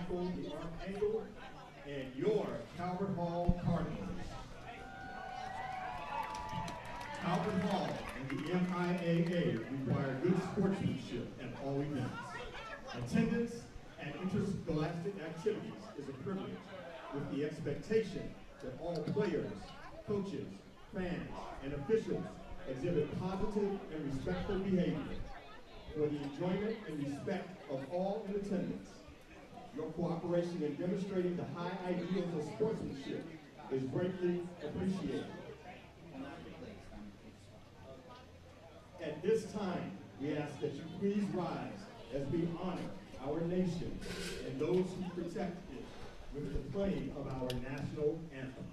Michael the Archangel and your Calvert Hall Cardinals. Calvert Hall and the MIAA require good sportsmanship at all events. Attendance at interscholastic activities is a privilege, with the expectation that all players, coaches, fans, and officials exhibit positive and respectful behavior for the enjoyment and respect of all in attendance. Your cooperation in demonstrating the high ideals of sportsmanship is greatly appreciated. At this time, we ask that you please rise as we honor our nation and those who protect it with the playing of our national anthem.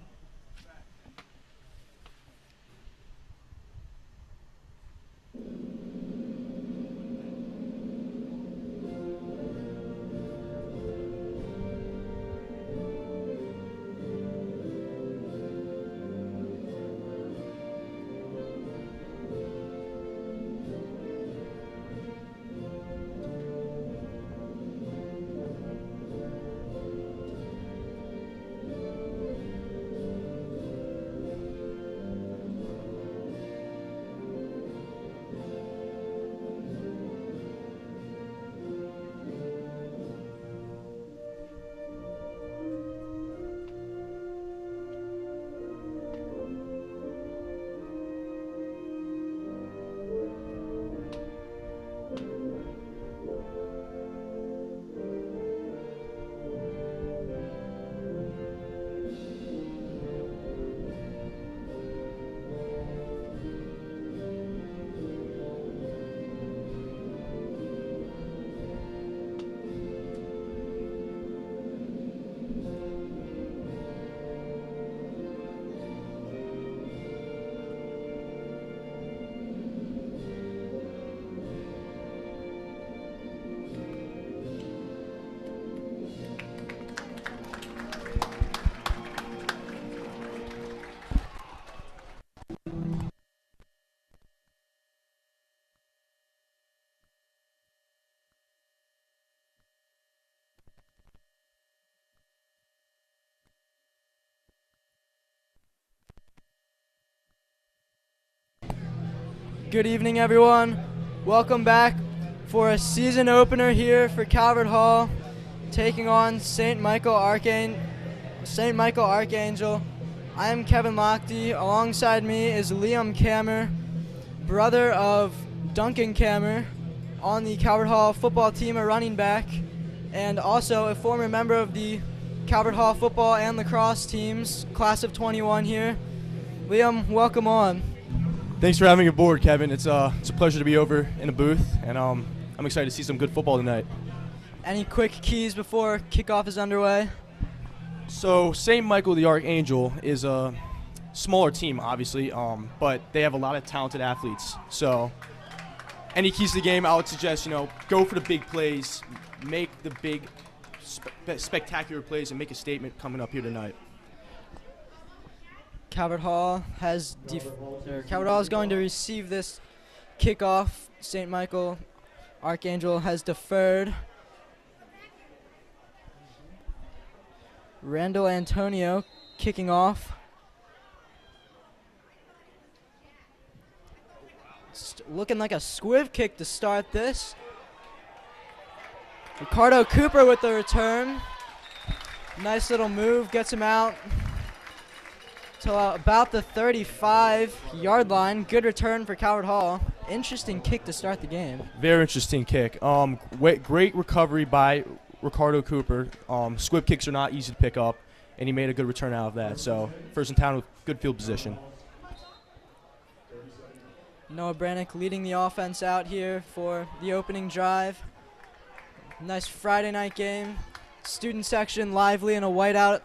Good evening, everyone. Welcome back for a season opener here for Calvert Hall, taking on St. Michael Archangel. I am Kevin Lochte. Alongside me is Liam Kammer, brother of Duncan Kammer, on the Calvert Hall football team, a running back, and also a former member of the Calvert Hall football and lacrosse teams, class of 21 here. Liam, welcome on. Thanks for having me aboard, Kevin. It's a pleasure to be over in a booth, and I'm excited to see some good football tonight. Any quick keys before kickoff is underway? So St. Michael the Archangel is a smaller team, obviously, but they have a lot of talented athletes. So any keys to the game, I would suggest, go for the big plays, make the big spectacular plays, and make a statement coming up here tonight. Calvert Hall is going to receive this kickoff. St. Michael Archangel has deferred. Randall Antonio kicking off. Looking like a squiv kick to start this. Ricardo Cooper with the return. Nice little move, gets him out to about the 35-yard line. Good return for Calvert Hall. Interesting kick to start the game. Very interesting kick. Great recovery by Ricardo Cooper. Squib kicks are not easy to pick up, and he made a good return out of that. So first in town with good field position. Noah Brannick leading the offense out here for the opening drive. Nice Friday night game. Student section lively in a whiteout.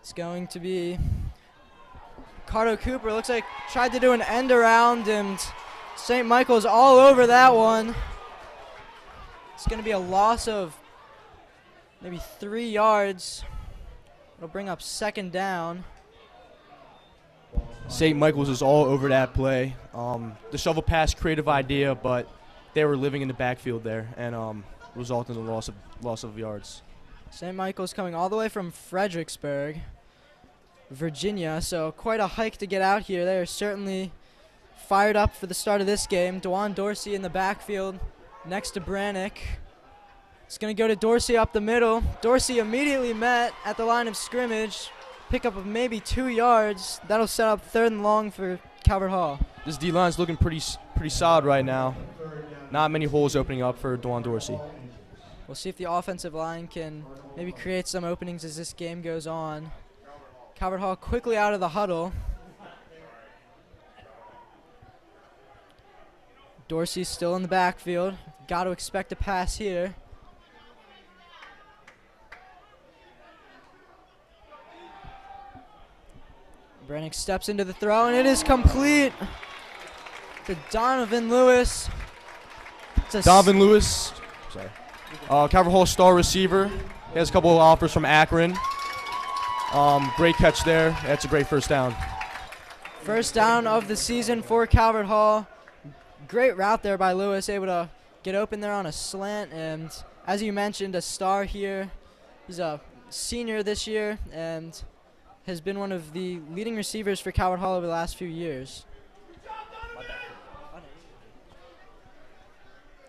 It's going to be Ricardo Cooper. Looks like tried to do an end around, and St. Michael's all over that one. It's going to be a loss of maybe 3 yards. It'll bring up second down. St. Michael's was all over that play. The shovel pass, creative idea, but they were living in the backfield there, and resulted in the loss of yards. St. Michael's coming all the way from Fredericksburg, Virginia, so quite a hike to get out here. They are certainly fired up for the start of this game. DeJuan Dorsey in the backfield next to Brannick. It's going to go to Dorsey up the middle. Dorsey immediately met at the line of scrimmage. Pickup of maybe 2 yards. That'll set up 3rd and long for Calvert Hall. This D-line's looking pretty solid right now. Not many holes opening up for DeJuan Dorsey. We'll see if the offensive line can maybe create some openings as this game goes on. Calvert Hall quickly out of the huddle. Dorsey's still in the backfield. Got to expect a pass here. Brannick steps into the throw, and it is complete to Donovan Lewis. Donovan Lewis, sorry. Calvert Hall star receiver. He has a couple of offers from Akron. Great catch there. That's a great first down. First down of the season for Calvert Hall. Great route there by Lewis, able to get open there on a slant. And as you mentioned, a star here. He's a senior this year and has been one of the leading receivers for Calvert Hall over the last few years.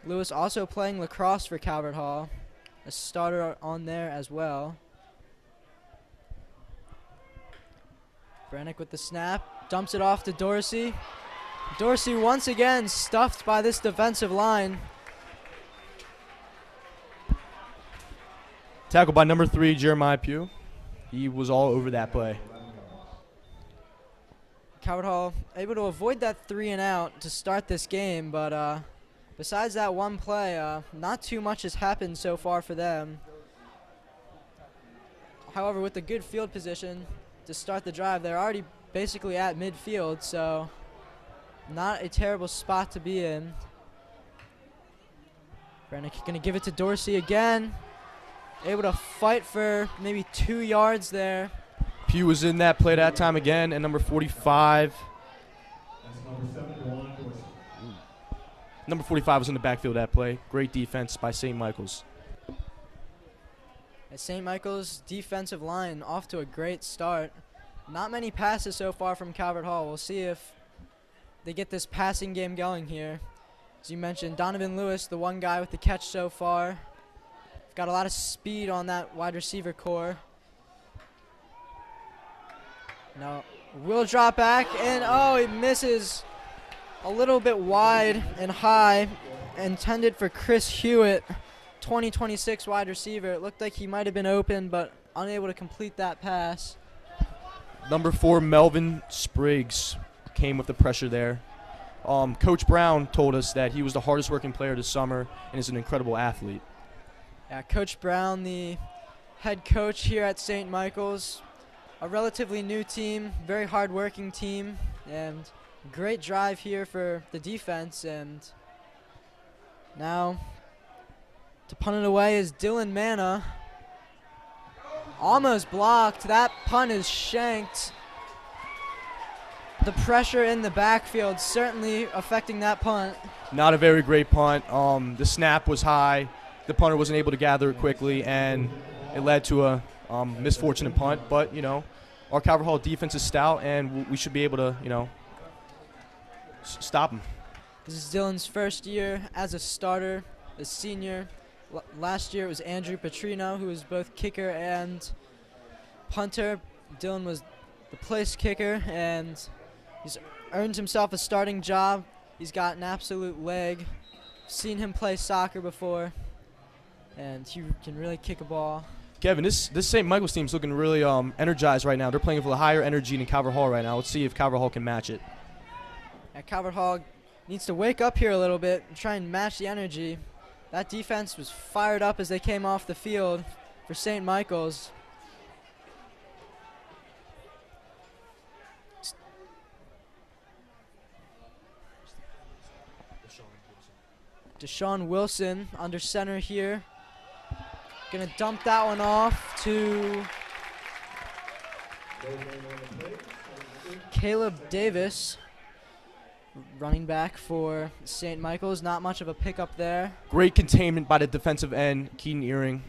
Lewis also playing lacrosse for Calvert Hall, a starter on there as well. Brannick with the snap, dumps it off to Dorsey. Dorsey once again stuffed by this defensive line. Tackled by number 3, Jeremiah Pugh. He was all over that play. Calvert Hall able to avoid that 3 and out to start this game, but besides that one play, not too much has happened so far for them. However, with the good field position to start the drive, they're already basically at midfield, so not a terrible spot to be in. Brannick going to give it to Dorsey again. Able to fight for maybe 2 yards there. Pugh was in that play that time again, and number 45. Number 45 was in the backfield that play. Great defense by St. Michael's. St. Michael's defensive line off to a great start. Not many passes so far from Calvert Hall. We'll see if they get this passing game going here. As you mentioned, Donovan Lewis, the one guy with the catch so far. Got a lot of speed on that wide receiver core. No, will drop back, and it misses a little bit wide and high. Intended for Chris Hewitt, 2026 wide receiver. It looked like he might have been open, but unable to complete that pass. Number 4, Melvin Spriggs, came with the pressure there. Coach Brown told us that he was the hardest working player this summer and is an incredible athlete. Yeah, Coach Brown, the head coach here at St. Michael's, a relatively new team, very hard-working team, and great drive here for the defense. And now to punt it away is Dylan Manna. Almost blocked. That punt is shanked. The pressure in the backfield certainly affecting that punt. Not a very great punt. The snap was high. The punter wasn't able to gather it quickly, and it led to a misfortunate punt. But, our Calvert Hall defense is stout, and we should be able to, stop them. This is Dylan's first year as a starter, a senior. Last year it was Andrew Petrino, who was both kicker and punter. Dylan was the place kicker, and he's earned himself a starting job. He's got an absolute leg. Seen him play soccer before, and he can really kick a ball. Kevin, this St. Michael's team's looking really energized right now. They're playing with a higher energy than Calvert Hall right now. Let's see if Calvert Hall can match it. Yeah, Calvert Hall needs to wake up here a little bit and try and match the energy. That defense was fired up as they came off the field for St. Michael's. Deshaun Wilson under center here. Gonna dump that one off to Caleb Davis, running back for St. Michael's. Not much of a pickup there. Great containment by the defensive end. Keaton Earring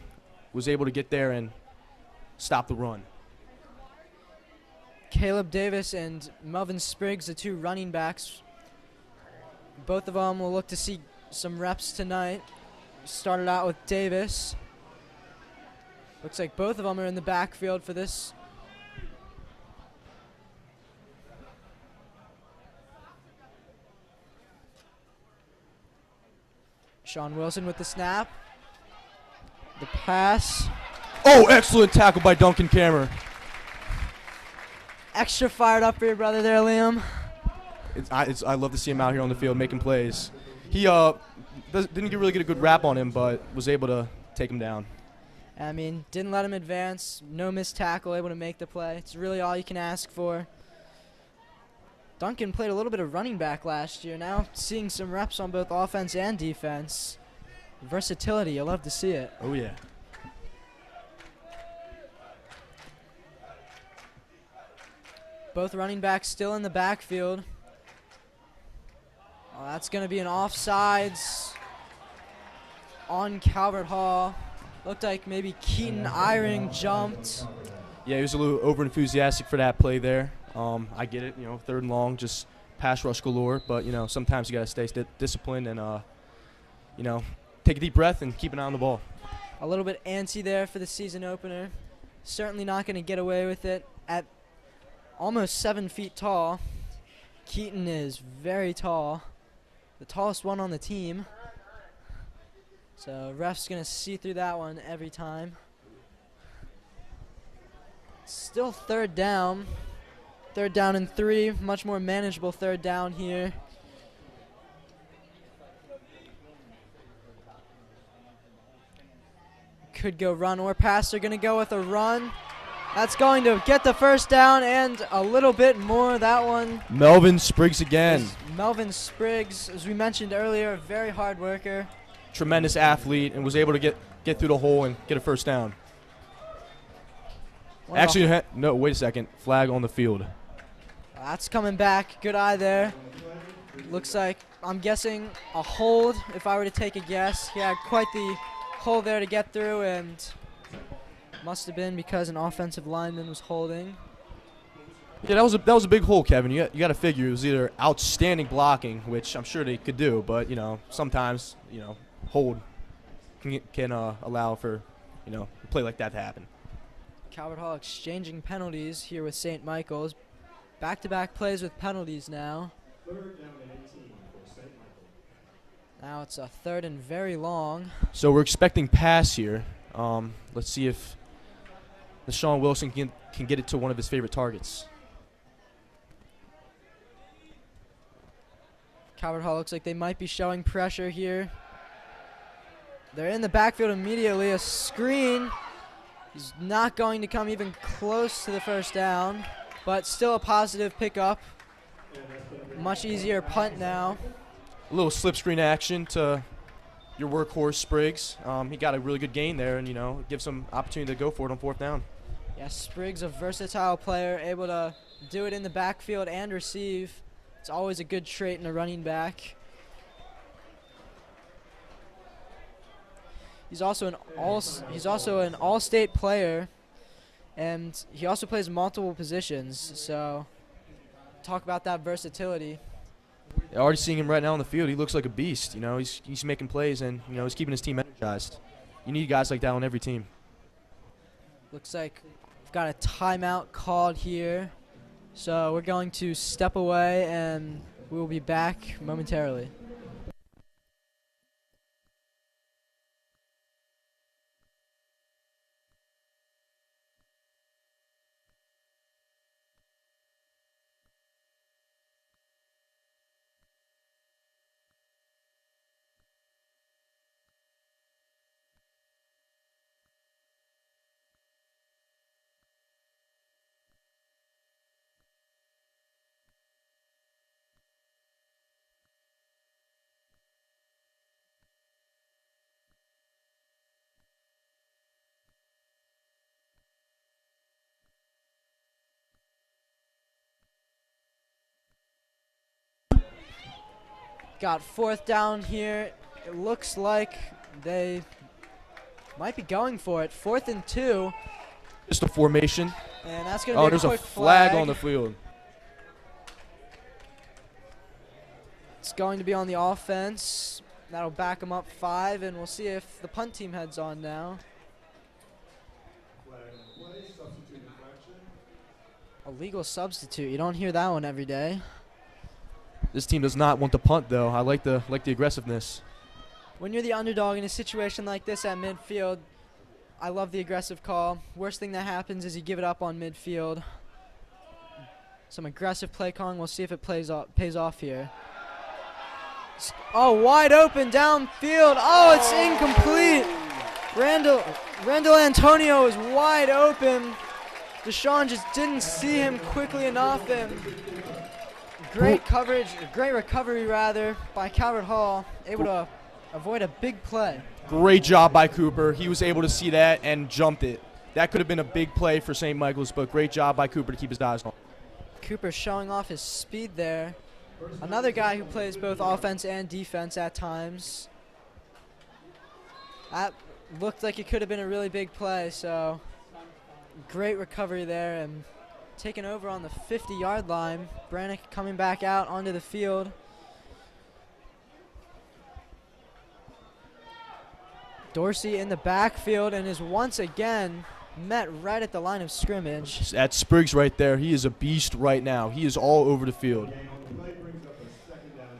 was able to get there and stop the run. Caleb Davis and Melvin Spriggs, the two running backs. Both of them will look to see some reps tonight. Started out with Davis. Looks like both of them are in the backfield for this. Sean Wilson with the snap. The pass. Oh, excellent tackle by Duncan Cameron. Extra fired up for your brother there, Liam. I love to see him out here on the field making plays. He didn't really get a good rap on him, but was able to take him down. I mean, didn't let him advance. No missed tackle, able to make the play. It's really all you can ask for. Duncan played a little bit of running back last year. Now seeing some reps on both offense and defense. Versatility, you love to see it. Oh, yeah. Both running backs still in the backfield. Oh, that's going to be an offsides on Calvert Hall. Looked like maybe Keaton Eyring jumped. Yeah, he was a little over-enthusiastic for that play there. I get it, 3rd and long, just pass rush galore. But, sometimes you got to stay disciplined and, take a deep breath and keep an eye on the ball. A little bit antsy there for the season opener. Certainly not going to get away with it at almost 7 feet tall. Keaton is very tall, the tallest one on the team. So ref's going to see through that one every time. Still 3rd down. 3rd down and 3, much more manageable 3rd down here. Could go run or pass. They're going to go with a run. That's going to get the 1st down and a little bit more. That one. Melvin Spriggs again. Melvin Spriggs, as we mentioned earlier, a very hard worker. Tremendous athlete and was able to get through the hole and get a 1st down. Actually, no, wait a second. Flag on the field. That's coming back. Good eye there. Looks like, I'm guessing, a hold, if I were to take a guess. He had quite the hole there to get through, and must have been because an offensive lineman was holding. Yeah, that was a big hole, Kevin. You got to figure it was either outstanding blocking, which I'm sure they could do, but sometimes hold can allow for a play like that to happen. Calvert Hall exchanging penalties here with St. Michael's. Back-to-back plays with penalties now. 3rd down and 18 for St. Michael. Now it's a 3rd and very long. So we're expecting pass here. Let's see if Sean Wilson can get it to one of his favorite targets. Calvert Hall looks like they might be showing pressure here. They're in the backfield immediately. A screen. He's not going to come even close to the 1st down, but still a positive pickup. Much easier punt now. A little slip screen action to your workhorse Spriggs. He got a really good gain there and, gives him opportunity to go for it on 4th down. Yeah, Spriggs, a versatile player, able to do it in the backfield and receive. It's always a good trait in a running back. He's also an all-state player, and he also plays multiple positions. So, talk about that versatility. Already seeing him right now on the field, he looks like a beast. He's making plays and he's keeping his team energized. You need guys like that on every team. Looks like we've got a timeout called here, so we're going to step away and we will be back momentarily. Got 4th down here. It looks like they might be going for it. 4th and 2. Just a formation. And that's going to be a there's quick a flag flag on the field. It's going to be on the offense. That'll back them up 5, and we'll see if the punt team heads on now. A legal substitute. You don't hear that one every day. This team does not want to punt, though. I like the aggressiveness. When you're the underdog in a situation like this at midfield, I love the aggressive call. Worst thing that happens is you give it up on midfield. Some aggressive play calling. We'll see if it pays off here. Oh, wide open downfield. Oh, it's incomplete. Randall Antonio is wide open. Deshaun just didn't see him quickly enough, and great coverage, great recovery rather by Calvert Hall, able to avoid a big play. Great job by Cooper. He was able to see that and jumped it. That could have been a big play for St. Michael's, but great job by Cooper to keep his eyes on. Cooper showing off his speed there. Another guy who plays both offense and defense at times. That looked like it could have been a really big play, so great recovery there, and taking over on the 50-yard line. Brannick coming back out onto the field. Dorsey in the backfield and is once again met right at the line of scrimmage. That's Spriggs right there. He is a beast right now. He is all over the field.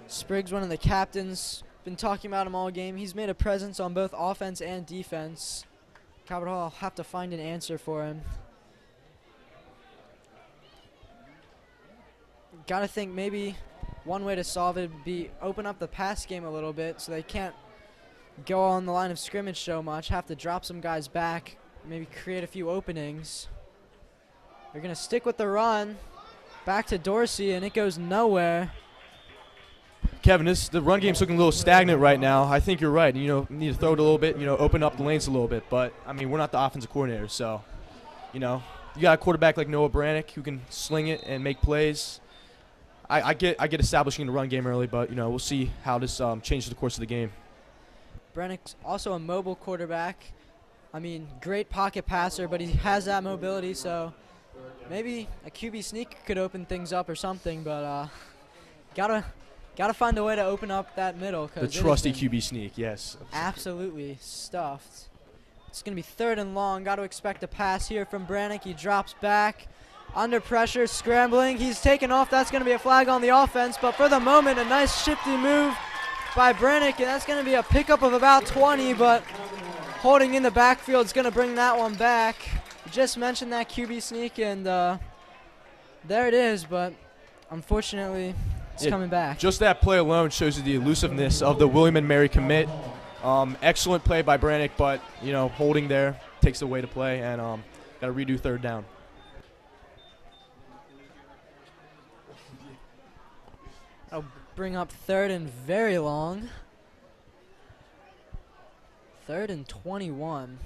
Spriggs, one of the captains, been talking about him all game. He's made a presence on both offense and defense. Calvert Hall will have to find an answer for him. Gotta think maybe one way to solve it would be open up the pass game a little bit so they can't go on the line of scrimmage so much, have to drop some guys back, maybe create a few openings. They're going to stick with the run. Back to Dorsey, and it goes nowhere. Kevin, the run game's looking a little stagnant right now. I think you're right. You need to throw it a little bit, open up the lanes a little bit. But, I mean, we're not the offensive coordinator, so, you got a quarterback like Noah Brannick who can sling it and make plays. I get establishing the run game early, but, we'll see how this changes the course of the game. Brannick's also a mobile quarterback. I mean, great pocket passer, but he has that mobility, so maybe a QB sneak could open things up or something, but gotta find a way to open up that middle. The trusty QB sneak, yes. Absolutely stuffed. It's going to be 3rd and long. Got to expect a pass here from Brannick. He drops back. Under pressure, scrambling. He's taken off. That's going to be a flag on the offense, but for the moment, a nice shifty move by Brannick, and that's going to be a pickup of about 20, but holding in the backfield is going to bring that one back. Just mentioned that QB sneak, and there it is, but unfortunately it's coming back. Just that play alone shows you the elusiveness of the William & Mary commit. Excellent play by Brannick, but, holding there takes away to play, and got to redo 3rd down. I'll bring up 3rd and very long. 3rd and 21.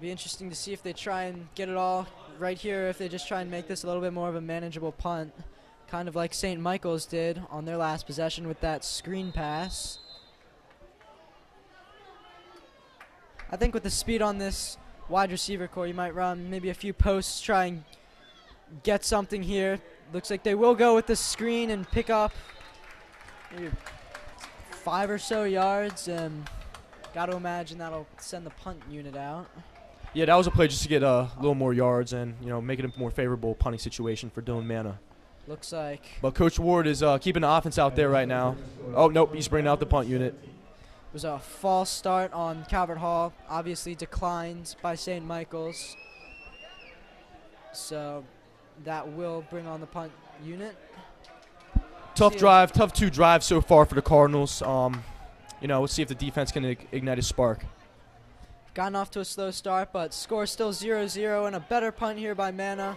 Be interesting to see if they try and get it all right here, if they just try and make this a little bit more of a manageable punt, kind of like St. Michael's did on their last possession with that screen pass. I think with the speed on this wide receiver core, you might run maybe a few posts, try and get something here. Looks like they will go with the screen and pick up maybe 5 or so yards, and got to imagine that'll send the punt unit out. Yeah, that was a play just to get a little more yards and, make it a more favorable punting situation for Dylan Manna. Looks like. But Coach Ward is keeping the offense out there right now. Oh, nope, he's bringing out the punt unit. It was a false start on Calvert Hall, obviously declined by St. Michael's. So that will bring on the punt unit. Tough 2 drives so far for the Cardinals. We'll see if the defense can ignite a spark. Gotten off to a slow start, but score still 0-0, and a better punt here by Manna.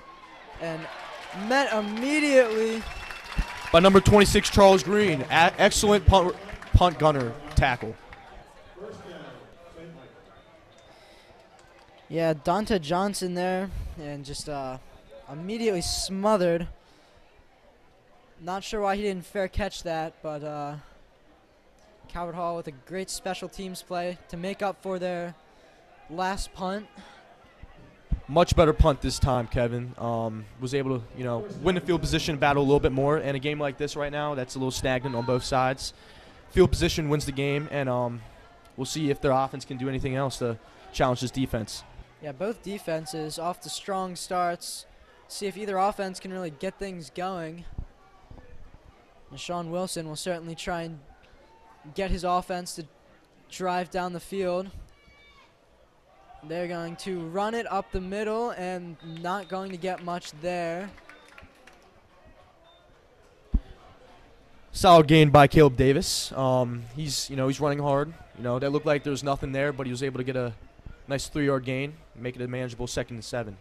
And met immediately by number 26, Charles Green. Excellent punt gunner tackle. Yeah, Donta Johnson there, and just immediately smothered Not sure why he didn't fair catch that, but Calvert Hall with a great special teams play to make up for their last punt. Much better punt this time, Kevin. Was able to, win the field position battle a little bit more. And a game like this right now, that's a little stagnant on both sides. Field position wins the game, and we'll see if their offense can do anything else to challenge this defense. Yeah, both defenses off to strong starts. See if either offense can really get things going. And Sean Wilson will certainly try and get his offense to drive down the field. They're going to run it up the middle and not going to get much there. Solid gain by Caleb Davis. He's running hard. That looked like there was nothing there, but he was able to get a nice 3-yard gain, make it a manageable 2nd and 7.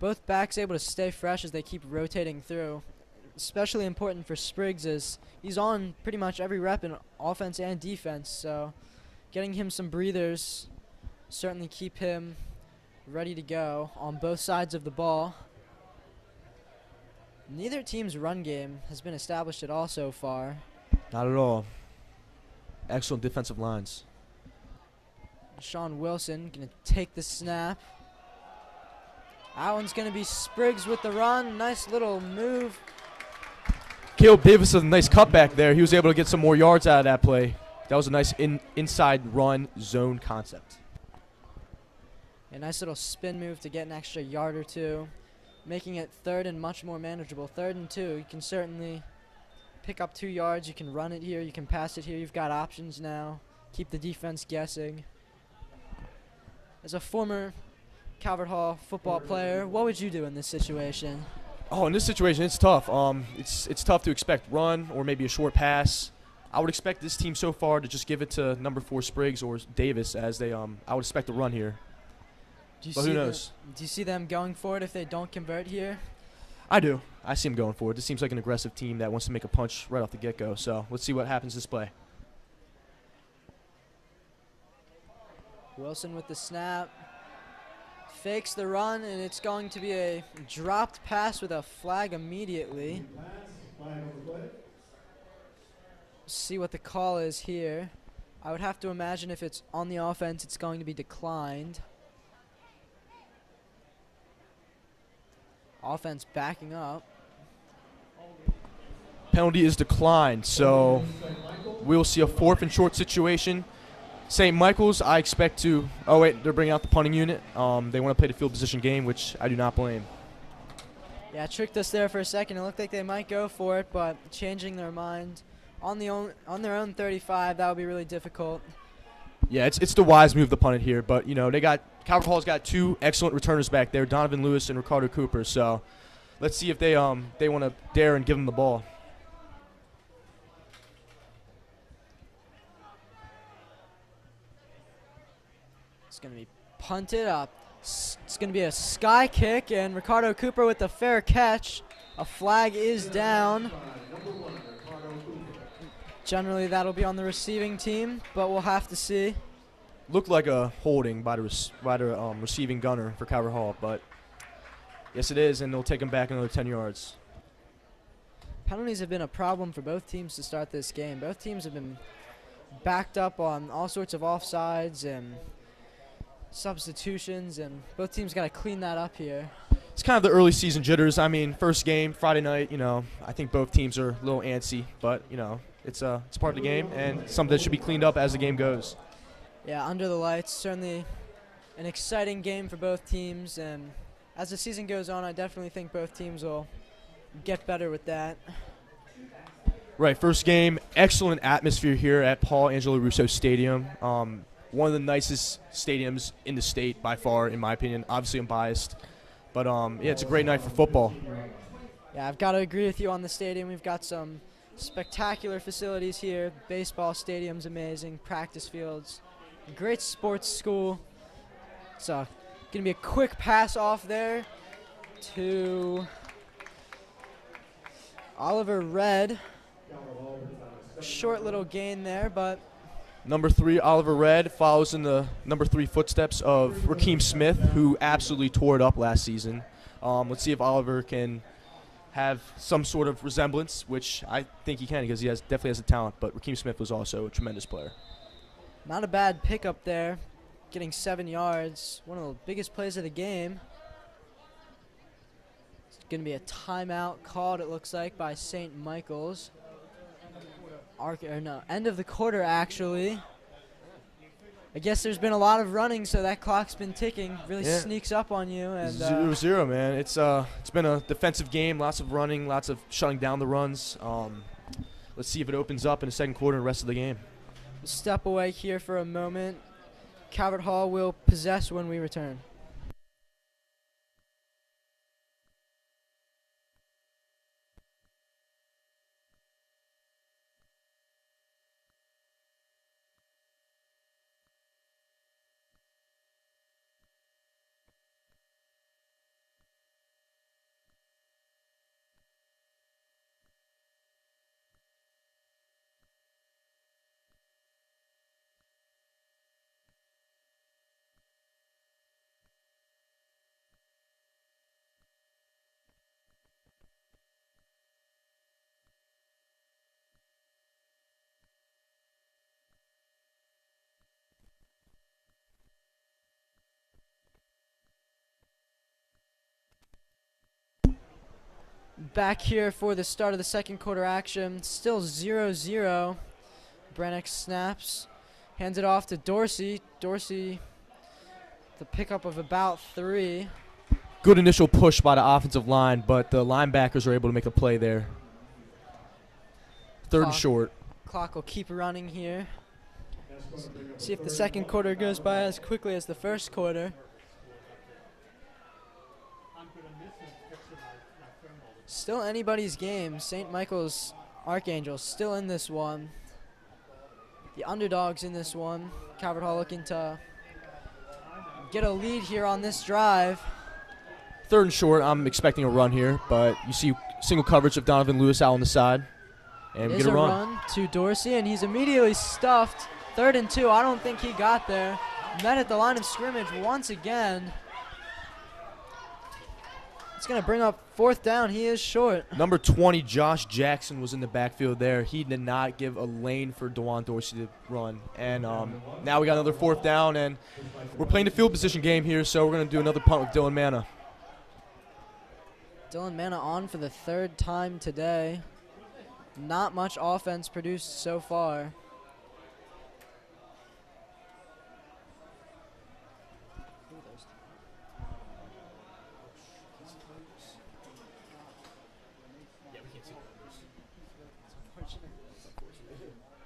Both backs able to stay fresh as they keep rotating through. Especially important for Spriggs as he's on pretty much every rep in offense and defense, so getting him some breathers certainly keep him ready to go on both sides of the ball. Neither team's run game has been established at all so far. Not at all. Excellent defensive lines. Sean Wilson going to take the snap. That one's going to be Spriggs with the run. Nice little move. Caleb Davis with a nice cutback there. He was able to get some more yards out of that play. That was a nice inside run zone concept. A nice little spin move to get an extra yard or two, making it 3rd and much more manageable. 3rd and 2, you can certainly pick up 2 yards. You can run it here, you can pass it here. You've got options now. Keep the defense guessing. As a former Calvert Hall football player, what would you do in this situation? Oh, in this situation, it's tough. It's tough to expect run or maybe a short pass. I would expect this team so far to just give it to number 4 Spriggs or Davis as they. I would expect a run here. But who knows? Do you see them going for it if they don't convert here? I do. I see them going for it. This seems like an aggressive team that wants to make a punch right off the get-go. So let's see what happens this play. Wilson with the snap. Fakes the run, and it's going to be a dropped pass with a flag immediately. See what the call is here. I would have to imagine if it's on the offense, it's going to be declined. Offense backing up. Penalty is declined, so we'll see a 4th and short situation. St. Michael's, I expect to. Oh wait, they're bringing out the punting unit. They want to play the field position game, which I do not blame. Yeah, tricked us there for a second. It looked like they might go for it, but changing their mind on their own 35, that would be really difficult. Yeah, it's the wise move to punt it here, but Calvert Hall's got 2 excellent returners back there, Donovan Lewis and Ricardo Cooper. So let's see if they want to dare and give them the ball. It's going to be punted up. It's going to be a sky kick, and Ricardo Cooper with the fair catch. A flag is down. Generally, that'll be on the receiving team, but we'll have to see. Looked like a holding by the receiving gunner for Calvert Hall, but yes, it is, and they'll take him back another 10 yards. Penalties have been a problem for both teams to start this game. Both teams have been backed up on all sorts of offsides and substitutions, and both teams got to clean that up here. It's kind of the early season jitters. I mean, first game, Friday night, I think both teams are a little antsy, but, it's part of the game and something that should be cleaned up as the game goes. Yeah, under the lights, certainly an exciting game for both teams, and as the season goes on, I definitely think both teams will get better with that. Right, first game, excellent atmosphere here at Paul Angelo Russo Stadium. One of the nicest stadiums in the state by far, in my opinion. Obviously, I'm biased, but it's a great night for football. Yeah, I've got to agree with you on the stadium. We've got some spectacular facilities here. Baseball stadium's amazing, practice fields, great sports school. It's going to be a quick pass off there to Oliver Red. Short little gain there, but Number 3, Oliver Red, follows in the number 3 footsteps of Rakeem Smith, who absolutely tore it up last season. Let's see if Oliver can have some sort of resemblance, which I think he can because he definitely has the talent. But Rakeem Smith was also a tremendous player. Not a bad pickup there, getting 7 yards. One of the biggest plays of the game. It's going to be a timeout called, it looks like, by St. Michael's. End of the quarter, actually. I guess there's been a lot of running, so that clock's been ticking. Really sneaks up on you. And 0-0, man. It's been a defensive game, lots of running, lots of shutting down the runs. Let's see if it opens up in the second quarter and the rest of the game. We'll step away here for a moment. Calvert Hall will possess when we return. Back here for the start of the second quarter action. Still 0-0. Brennick snaps. Hands it off to Dorsey. Dorsey, the pickup of about 3. Good initial push by the offensive line, but the linebackers are able to make a play there. Third and short. Clock will keep running here. See if the second quarter goes by as quickly as the first quarter. Still anybody's game. St. Michael's Archangels still in this one. The underdogs in this one. Calvert Hall looking to get a lead here on this drive. Third and short. I'm expecting a run here, but you see single coverage of Donovan Lewis out on the side. And we get a run to Dorsey, and he's immediately stuffed. 3rd and 2. I don't think he got there. Met at the line of scrimmage once again. It's going to bring up 4th down. He is short. Number 20, Josh Jackson, was in the backfield there. He did not give a lane for DeJuan Dorsey to run. And now we got another 4th down, and we're playing the field position game here, so we're going to do another punt with Dylan Manna. Dylan Manna on for the 3rd time today. Not much offense produced so far.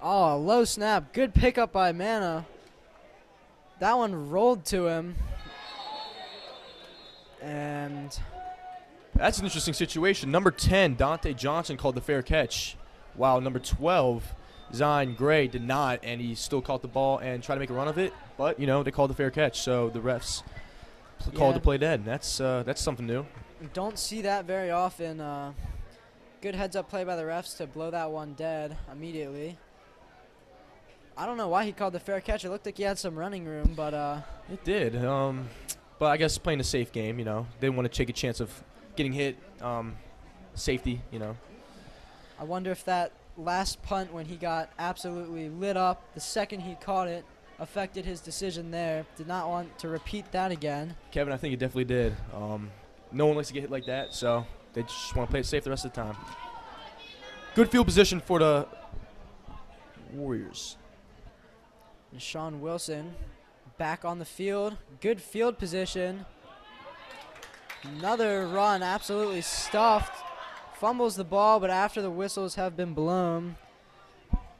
Oh, low snap. Good pickup by Manna. That one rolled to him. And that's an interesting situation. Number 10, Dante Johnson, called the fair catch, while number 12, Zion Gray, did not, and he still caught the ball and tried to make a run of it. But, you know, they called the fair catch, so the refs called the play dead. That's something new. Don't see that very often. Good heads-up play by the refs to blow that one dead immediately. I don't know why he called the fair catch. It looked like he had some running room, but it did. But I guess playing a safe game, you know. They didn't want to take a chance of getting hit. Safety, you know. I wonder if that last punt when he got absolutely lit up, the second he caught it, affected his decision there. Did not want to repeat that again. Kevin, I think it definitely did. No one likes to get hit like that, so they just want to play it safe the rest of the time. Good field position for the Warriors. And Sean Wilson back on the field. Good field position. Another run, absolutely stuffed. Fumbles the ball, but after the whistles have been blown,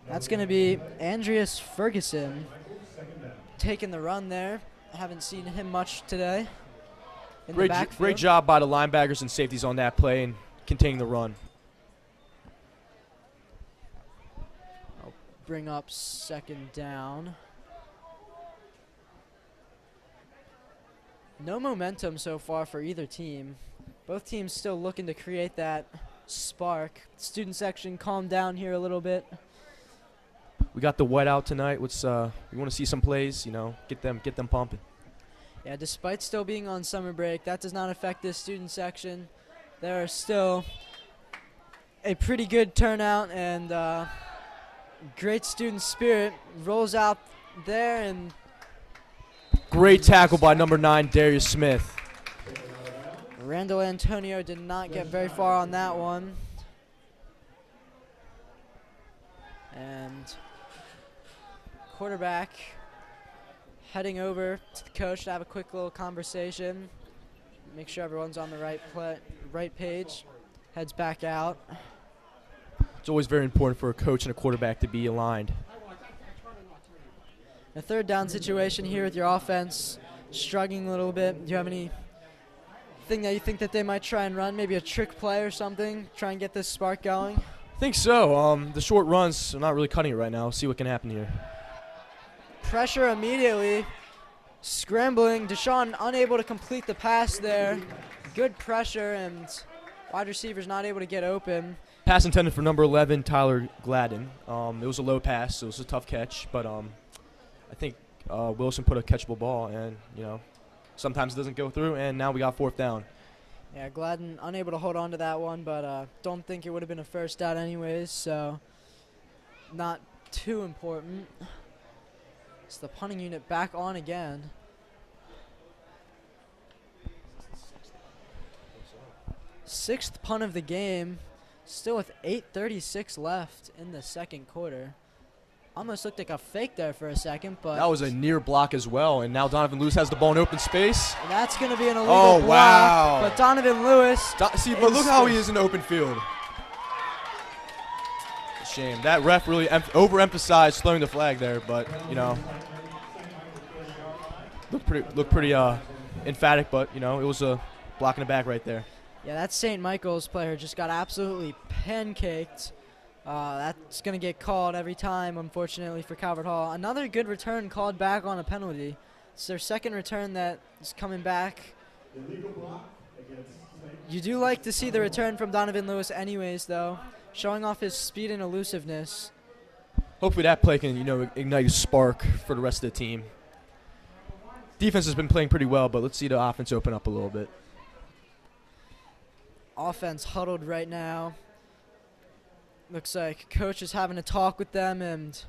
that's going to be Andreas Ferguson taking the run there. I haven't seen him much today in the backfield. Great job by the linebackers and safeties on that play and containing the run. I'll bring up 2nd down. No momentum so far for either team. Both teams still looking to create that spark. Student section calm down here a little bit. We got the wet out tonight. We want to see some plays, you know, get them pumping. Yeah, despite still being on summer break, that does not affect this student section. There are still a pretty good turnout and great student spirit. Rolls out there, and Great tackle by number 9, Darius Smith. Randall Antonio did not get very far on that one. And quarterback heading over to the coach to have a quick little conversation, make sure everyone's on the right page, heads back out. It's always very important for a coach and a quarterback to be aligned. A third down situation here with your offense struggling a little bit. Do you have anything that you think that they might try and run, maybe a trick play or something, try and get this spark going? I think so. The short runs are not really cutting it right now. See what can happen here. Pressure immediately. Scrambling. Deshaun unable to complete the pass there. Good pressure, and wide receiver's not able to get open. Pass intended for number 11, Tyler Gladden. It was a low pass, so it was a tough catch. But I think Wilson put a catchable ball, and, sometimes it doesn't go through, and now we got 4th down. Yeah, Gladden unable to hold on to that one, but don't think it would have been a first down anyways, so not too important. It's the punting unit back on again. Sixth punt of the game, still with 8:36 left in the second quarter. Almost looked like a fake there for a second, but That was a near block as well, and now Donovan Lewis has the ball in open space. and that's going to be an illegal Oh, block. wow. But Donovan Lewis, But look how he is in open field. A shame. That ref really overemphasized throwing the flag there, but, looked pretty emphatic, but, it was a block in the back right there. yeah, that St. Michael's player just got absolutely pancaked. That's going to get called every time, unfortunately, for Calvert Hall. Another good return called back on a penalty. It's their second return that is coming back. You do like to see the return from Donovan Lewis anyways, though, showing off his speed and elusiveness. Hopefully that play can, ignite a spark for the rest of the team. Defense has been playing pretty well, but let's see the offense open up a little bit. Offense huddled right now. Looks like coach is having a talk with them and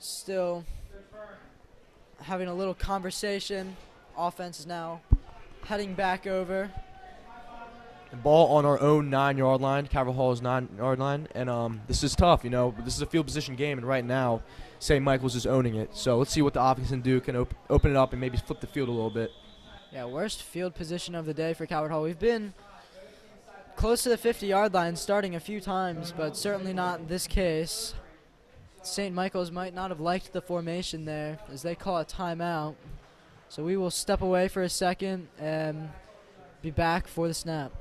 still having a little conversation. Offense is now heading back over. The ball on our own 9-yard line, Calvert Hall's 9-yard line, and this is tough. This is a field position game, and right now St. Michael's is owning it. So let's see what the offense can do. Can open it up and maybe flip the field a little bit. Yeah, worst field position of the day for Calvert Hall. We've been close to the 50-yard line starting a few times, but certainly not in this case. St. Michael's might not have liked the formation there as they call a timeout. So we will step away for a second and be back for the snap.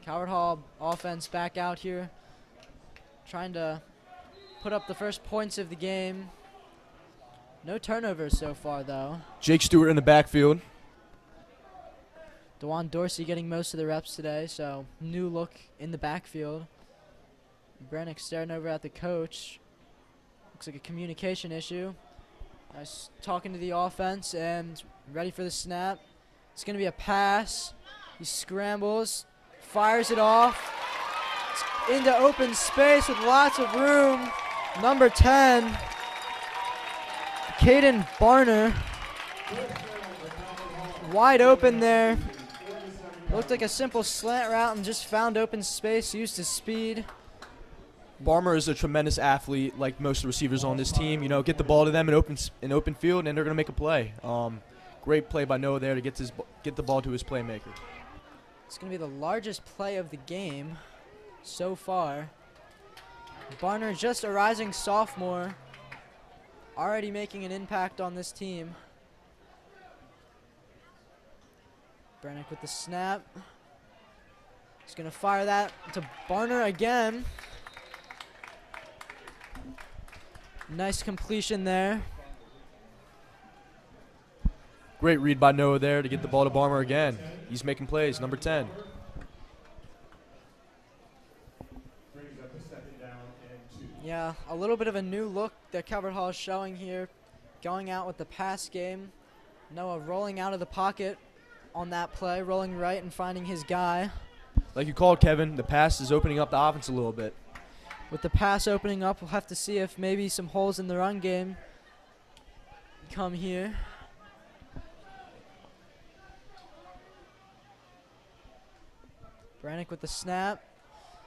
Calvert Hall offense back out here, trying to put up the first points of the game. No turnovers so far, though. Jake Stewart in the backfield. DeJuan Dorsey getting most of the reps today, so new look in the backfield. Brannick staring over at the coach. Looks like a communication issue. Nice talking to the offense and ready for the snap. It's going to be a pass. He scrambles, fires it off. It's into open space with lots of room. Number 10, Caden Barner. Wide open there. Looked like a simple slant route and just found open space, used his speed. Barmer is a tremendous athlete, like most of the receivers on this team. You know, get the ball to them in open field, and they're going to make a play. Great play by Noah there to get the ball to his playmaker. It's going to be the largest play of the game so far. Barner, just a rising sophomore, already making an impact on this team. Brannick with the snap. He's going to fire that to Barner again. Nice completion there. Great read by Noah there to get the ball to Barmer again. He's making plays, number 10. Yeah, a little bit of a new look that Calvert Hall is showing here, going out with the pass game. Noah rolling out of the pocket on that play, rolling right and finding his guy. Like you called, Kevin, the pass is opening up the offense a little bit. With the pass opening up, we'll have to see if maybe some holes in the run game come here. Brannick with the snap.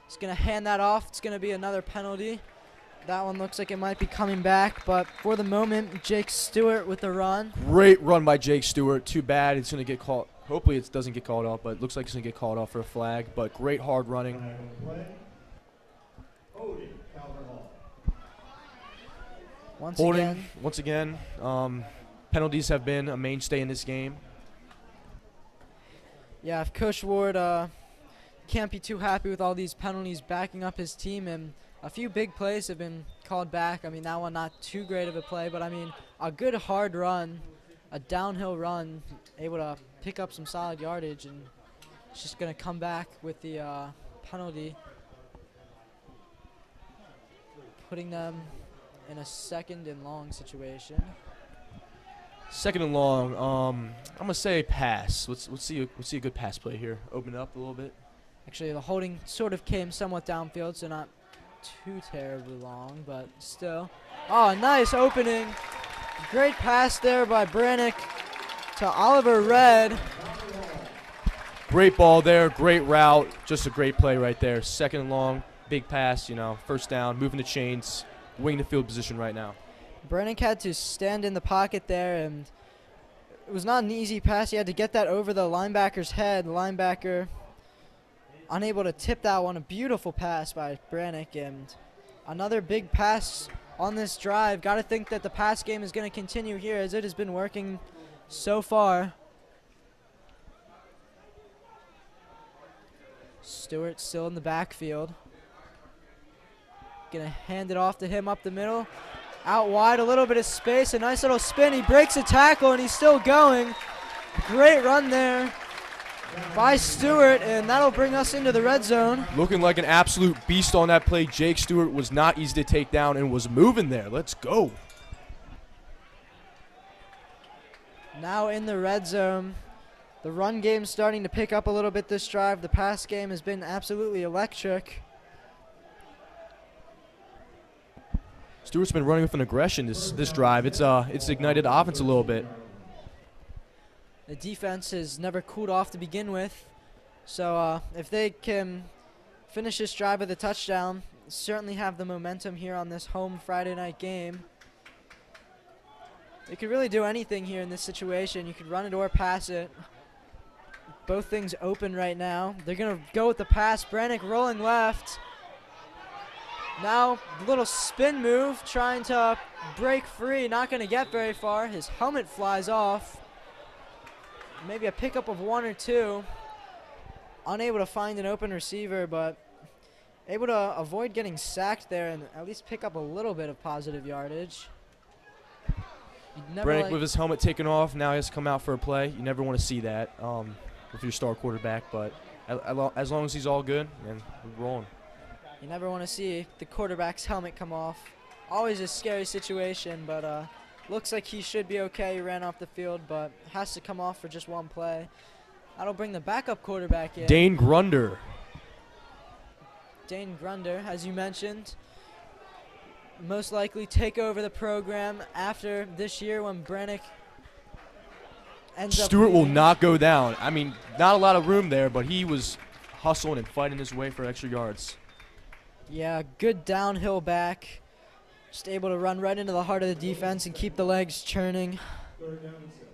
He's going to hand that off. It's going to be another penalty. That one looks like it might be coming back, but for the moment, Jake Stewart with the run. Great run by Jake Stewart. Too bad it's going to get caught. Hopefully it doesn't get called off, but it looks like it's going to get called off for a flag. But great hard running. Once again, penalties have been a mainstay in this game. Yeah, if Coach Ward can't be too happy with all these penalties backing up his team, and a few big plays have been called back. I mean, that one not too great of a play, but I mean, a good hard run, a downhill run, able to pick up some solid yardage, and it's just going to come back with the penalty, putting them in a 2nd and long situation. 2nd and long. I'm gonna say pass. Let's see a good pass play here. Open it up a little bit. Actually, the holding sort of came somewhat downfield, so not too terribly long, but still. Oh, nice opening. Great pass there by Brannick to Oliver Red. Great ball there. Great route. Just a great play right there. 2nd and long. Big pass. You know, first down. Moving the chains. Wing the field position right now. Brannick had to stand in the pocket there, and it was not an easy pass. He had to get that over the linebacker's head. The linebacker unable to tip that one. A beautiful pass by Brannick, and another big pass on this drive. Got to think that the pass game is going to continue here, as it has been working so far. Stewart still in the backfield. Gonna hand it off to him up the middle. Out wide, a little bit of space, a nice little spin. He breaks a tackle, and he's still going. Great run there by Stewart, and that'll bring us into the red zone. Looking like an absolute beast on that play. Jake Stewart was not easy to take down and was moving there. Let's go. Now in the red zone. The run game's starting to pick up a little bit this drive. The pass game has been absolutely electric. Stewart's been running with an aggression this drive. It's ignited the offense a little bit. The defense has never cooled off to begin with. So if they can finish this drive with a touchdown, certainly have the momentum here on this home Friday night game. They could really do anything here in this situation. You could run it or pass it. Both things open right now. They're going to go with the pass. Brannick rolling left. Now, little spin move, trying to break free. Not going to get very far. His helmet flies off. Maybe a pickup of 1 or 2. Unable to find an open receiver, but able to avoid getting sacked there and at least pick up a little bit of positive yardage. Brannick with his helmet taken off. Now he has to come out for a play. You never want to see that with your star quarterback, but as long as he's all good, and we're rolling. You never want to see the quarterback's helmet come off. Always a scary situation, but looks like he should be okay. He ran off the field, but has to come off for just one play. That'll bring the backup quarterback in. Dane Grunder. Dane Grunder, as you mentioned, most likely take over the program after this year when Brannick ends up Stewart will leading. not go down. I mean, not a lot of room there, but he was hustling and fighting his way for extra yards. Yeah, good downhill back. Just able to run right into the heart of the defense and keep the legs churning. Third down and 7.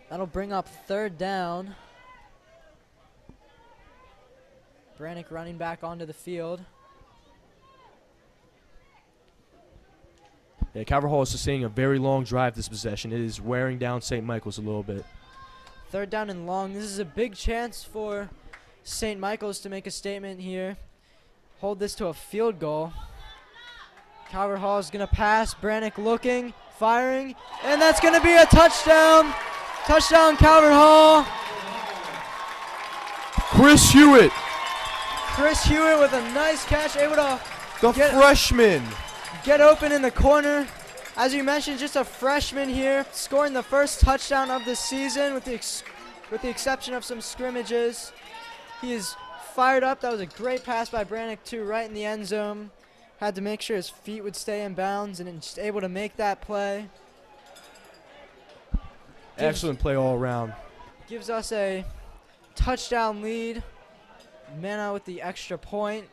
That'll bring up 3rd down. Brannick running back onto the field. Yeah, Calvert Hall is sustaining a very long drive this possession. It is wearing down St. Michael's a little bit. 3rd down and long. This is a big chance for St. Michael's to make a statement here. Hold this to a field goal. Calvert Hall is going to pass. Brannick looking, firing, and that's going to be a touchdown. Touchdown, Calvert Hall. Chris Hewitt, Chris Hewitt with a nice catch, able to the freshman. get open in the corner. As you mentioned, just a freshman here, scoring the first touchdown of the season with the exception of some scrimmages. He is fired up. That was a great pass by Brannick, too, right in the end zone. Had to make sure his feet would stay in bounds and just able to make that play. Excellent play all around. Gives us a touchdown lead. Mana with the extra point.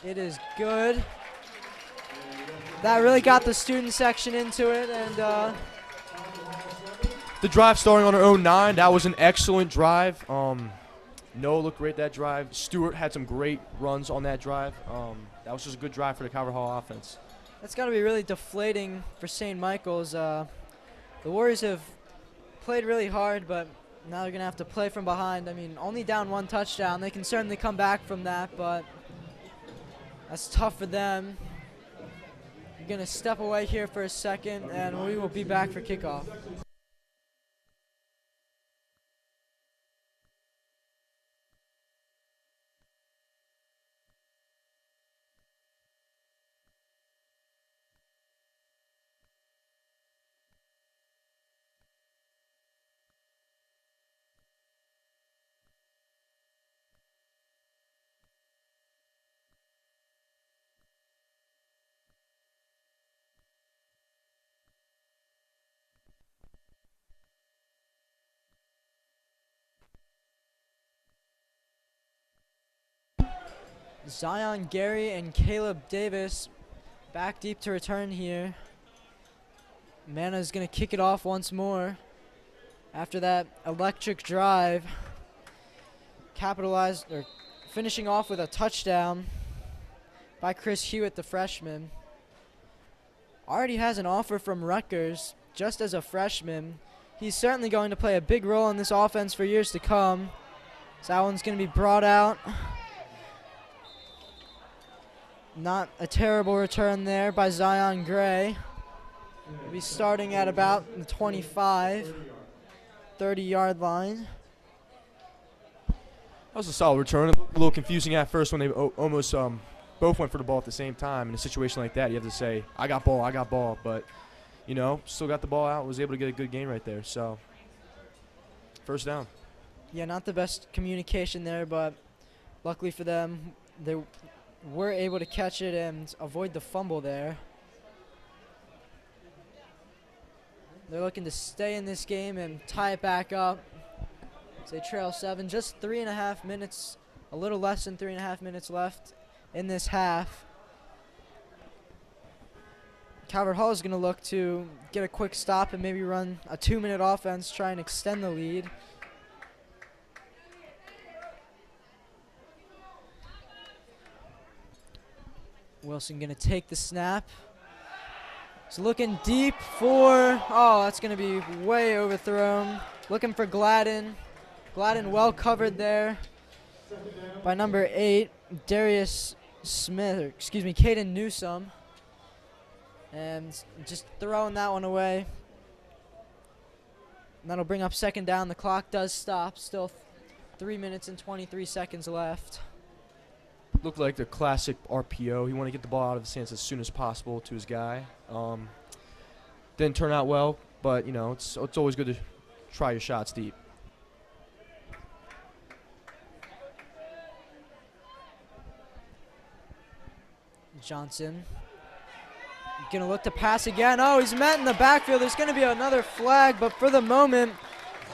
It is good. That really got the student section into it, and The drive starting on our own 9. That was an excellent drive. Noah looked great that drive. Stewart had some great runs on that drive. That was just a good drive for the Calvert Hall offense. that's got to be really deflating for St. Michael's. The Warriors have played really hard, but now they're going to have to play from behind. I mean, only down 1 touchdown. They can certainly come back from that, but that's tough for them. We're going to step away here for a second, and we will be back for kickoff. Zion Gary and Caleb Davis back deep to return here. Mana is going to kick it off once more after that electric drive. Capitalized, or finishing off with a touchdown by Chris Hewitt, the freshman. Already has an offer from Rutgers just as a freshman. He's certainly going to play a big role in this offense for years to come. So that one's going to be brought out. Not a terrible return there by Zion Gray. We'll be starting at about the 25, 30-yard line. That was a solid return. A little confusing at first when they almost both went for the ball at the same time. In a situation like that, you have to say, I got ball. But, you know, still got the ball out, was able to get a good gain right there. So, first down. Yeah, not the best communication there, but luckily for them, they were able to catch it and avoid the fumble there. They're looking to stay in this game and tie it back up. They trail 7, just 3.5 minutes, a little less than 3.5 minutes left in this half. Calvert Hall is going to look to get a quick stop and maybe run a 2-minute offense, try and extend the lead. Wilson going to take the snap. He's looking deep for, that's going to be way overthrown. Looking for Gladden. Gladden well covered there by number 8, Caden Newsome. And just throwing that one away. And that'll bring up second down. The clock does stop. Still 3 minutes and 23 seconds left. Looked like the classic RPO. He wanted to get the ball out of his hands as soon as possible to his guy. Didn't turn out well, but, you know, it's always good to try your shots deep. Johnson Gonna look to pass again. Oh, he's met in the backfield. There's gonna be another flag, but for the moment,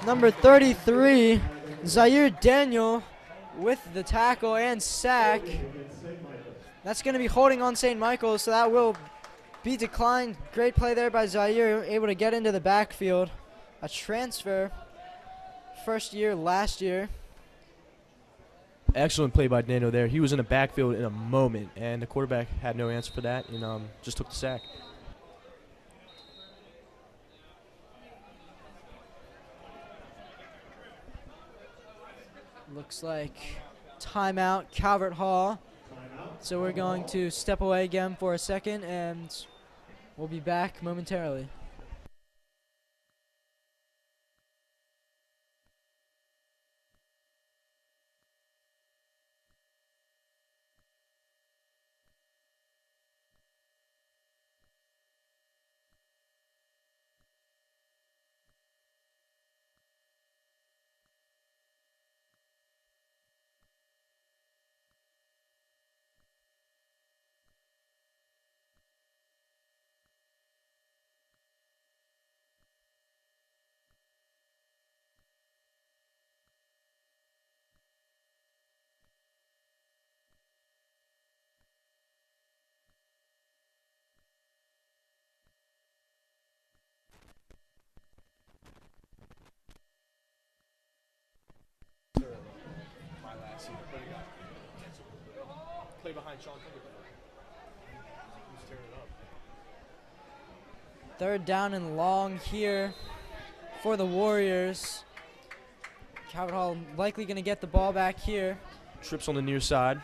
number 33, Zaire Daniel, with the tackle and sack. That's gonna be holding on St. Michael's, so that will be declined. Great play there by Zaire, able to get into the backfield. A transfer, first year last year. Excellent play by Daniel there. He was in the backfield in a moment, and the quarterback had no answer for that and just took the sack. Looks like timeout, Calvert Hall. So we're going to step away again for a second, and we'll be back momentarily. Play behind Sean. Third down and long here for the Warriors. Calvert Hall likely going to get the ball back here. Trips on the near side.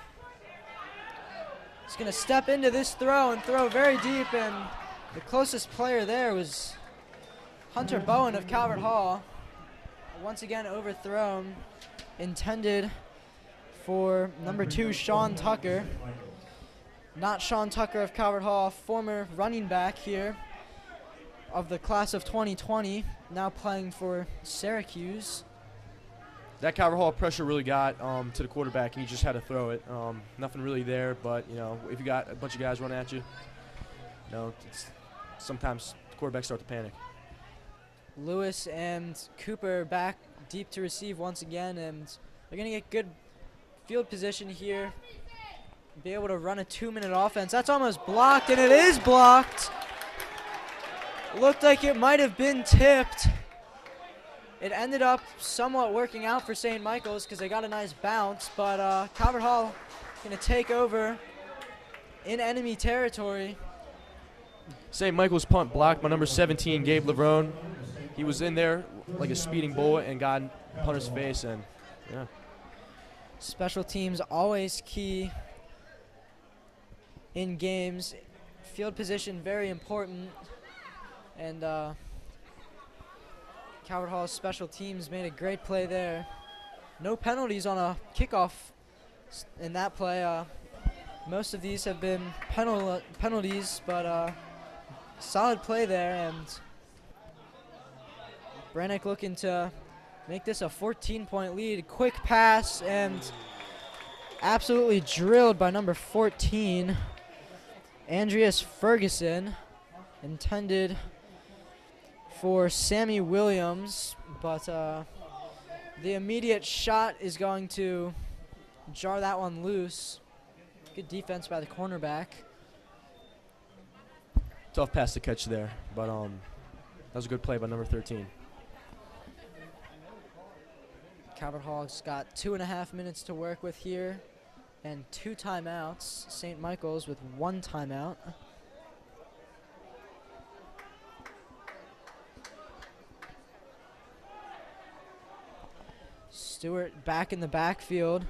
He's going to step into this throw and throw very deep, and the closest player there was Hunter Bowen of Calvert Hall. Once again overthrown, intended for number 2, Sean Tucker. Not Sean Tucker of Calvert Hall, former running back here of the class of 2020, now playing for Syracuse. That Calvert Hall pressure really got to the quarterback, and he just had to throw it. Nothing really there, but if you got a bunch of guys running at you, sometimes the quarterbacks start to panic. Lewis and Cooper back deep to receive once again, and they're going to get good field position here. Be able to run a 2-minute offense. That's almost blocked, and it is blocked. Looked like it might have been tipped. It ended up somewhat working out for St. Michael's because they got a nice bounce, but Calvert Hall going to take over in enemy territory. St. Michael's punt blocked by number 17, Gabe Levrone. He was in there like a speeding bullet and got in punter's face, and yeah. Special teams always key in games. Field position very important, and Calvert Hall's special teams made a great play there. No penalties on a kickoff in that play. Most of these have been penalties, but solid play there, and Brannick looking to make this a 14-point lead. Quick pass and absolutely drilled by number 14, Andreas Ferguson, intended for Sammy Williams, but the immediate shot is going to jar that one loose. Good defense by the cornerback. Tough pass to catch there, but that was a good play by number 13. Calvert Hall's got 2.5 minutes to work with here and 2 timeouts. St. Michael's with 1 timeout. Stewart back in the backfield,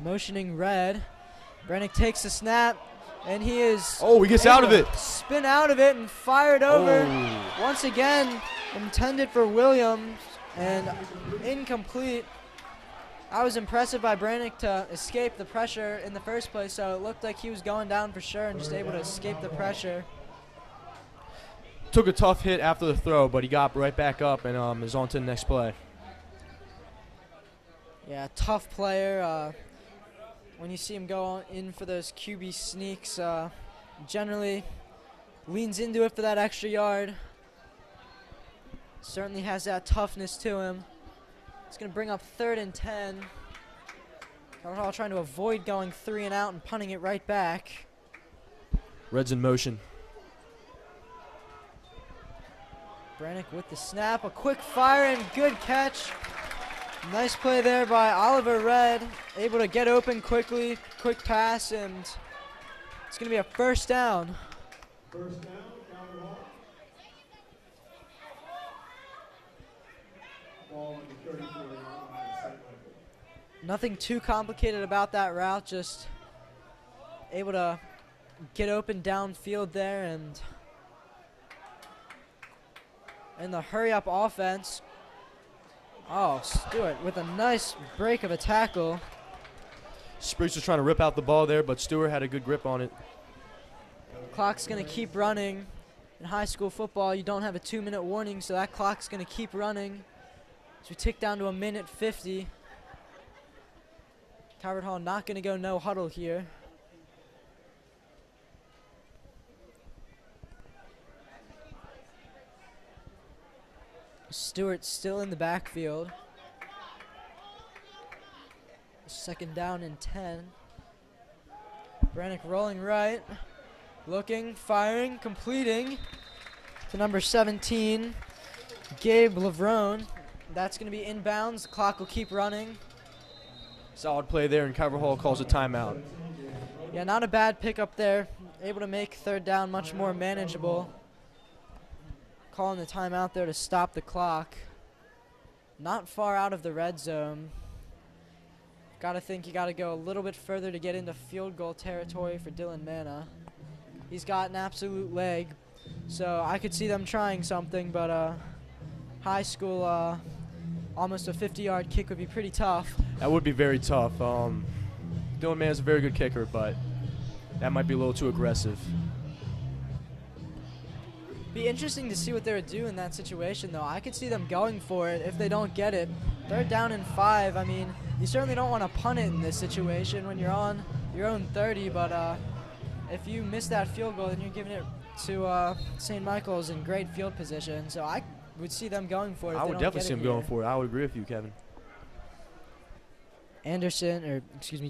motioning red. Brannick takes the snap, and he is he gets out of it. Spin out of it and fired over. Once again, intended for Williams and incomplete. I was impressive by Brannick to escape the pressure in the first place, so it looked like he was going down for sure and just able to escape the pressure. Took a tough hit after the throw, but he got right back up and is on to the next play. Yeah, tough player. When you see him go in for those QB sneaks, generally leans into it for that extra yard. Certainly has that toughness to him. It's going to bring up 3rd and 10. Calvert Hall trying to avoid going 3 and out and punting it right back. Reds in motion. Brannick with the snap, a quick fire and good catch. Nice play there by Oliver Red, able to get open quickly, quick pass, and it's going to be a 1st down. First down, Calvert Hall. Ball on the 34 yard line of St. Michael. Nothing too complicated about that route, just able to get open downfield there, and in the hurry-up offense. Oh, Stewart with a nice break of a tackle. Spriggs was trying to rip out the ball there, but Stewart had a good grip on it. Clock's going to keep running. In high school football, you don't have a 2-minute warning, so that clock's going to keep running. So we tick down to 1:50. Calvert Hall not going to go no huddle here. Stewart still in the backfield. 2nd down and 10. Brannick rolling right. Looking, firing, completing to number 17, Gabe Lavrone. That's going to be inbounds. The clock will keep running. Solid play there, and Calvert Hall calls a timeout. Yeah, not a bad pickup there. Able to make 3rd down much more manageable. Calling the timeout there to stop the clock. Not far out of the red zone. Gotta think you gotta go a little bit further to get into field goal territory for Dylan Manna. He's got an absolute leg, so I could see them trying something, but high school, almost a 50-yard kick would be pretty tough. That would be very tough. Dylan Manna's a very good kicker, but that might be a little too aggressive. Be interesting to see what they would do in that situation, though. I could see them going for it if they don't get it. 3rd down and 5. I mean, you certainly don't want to punt it in this situation when you're on your own 30, but if you miss that field goal, then you're giving it to St. Michael's in great field position. So I would see them going for it. I would definitely see them going for it. I would agree with you, Kevin.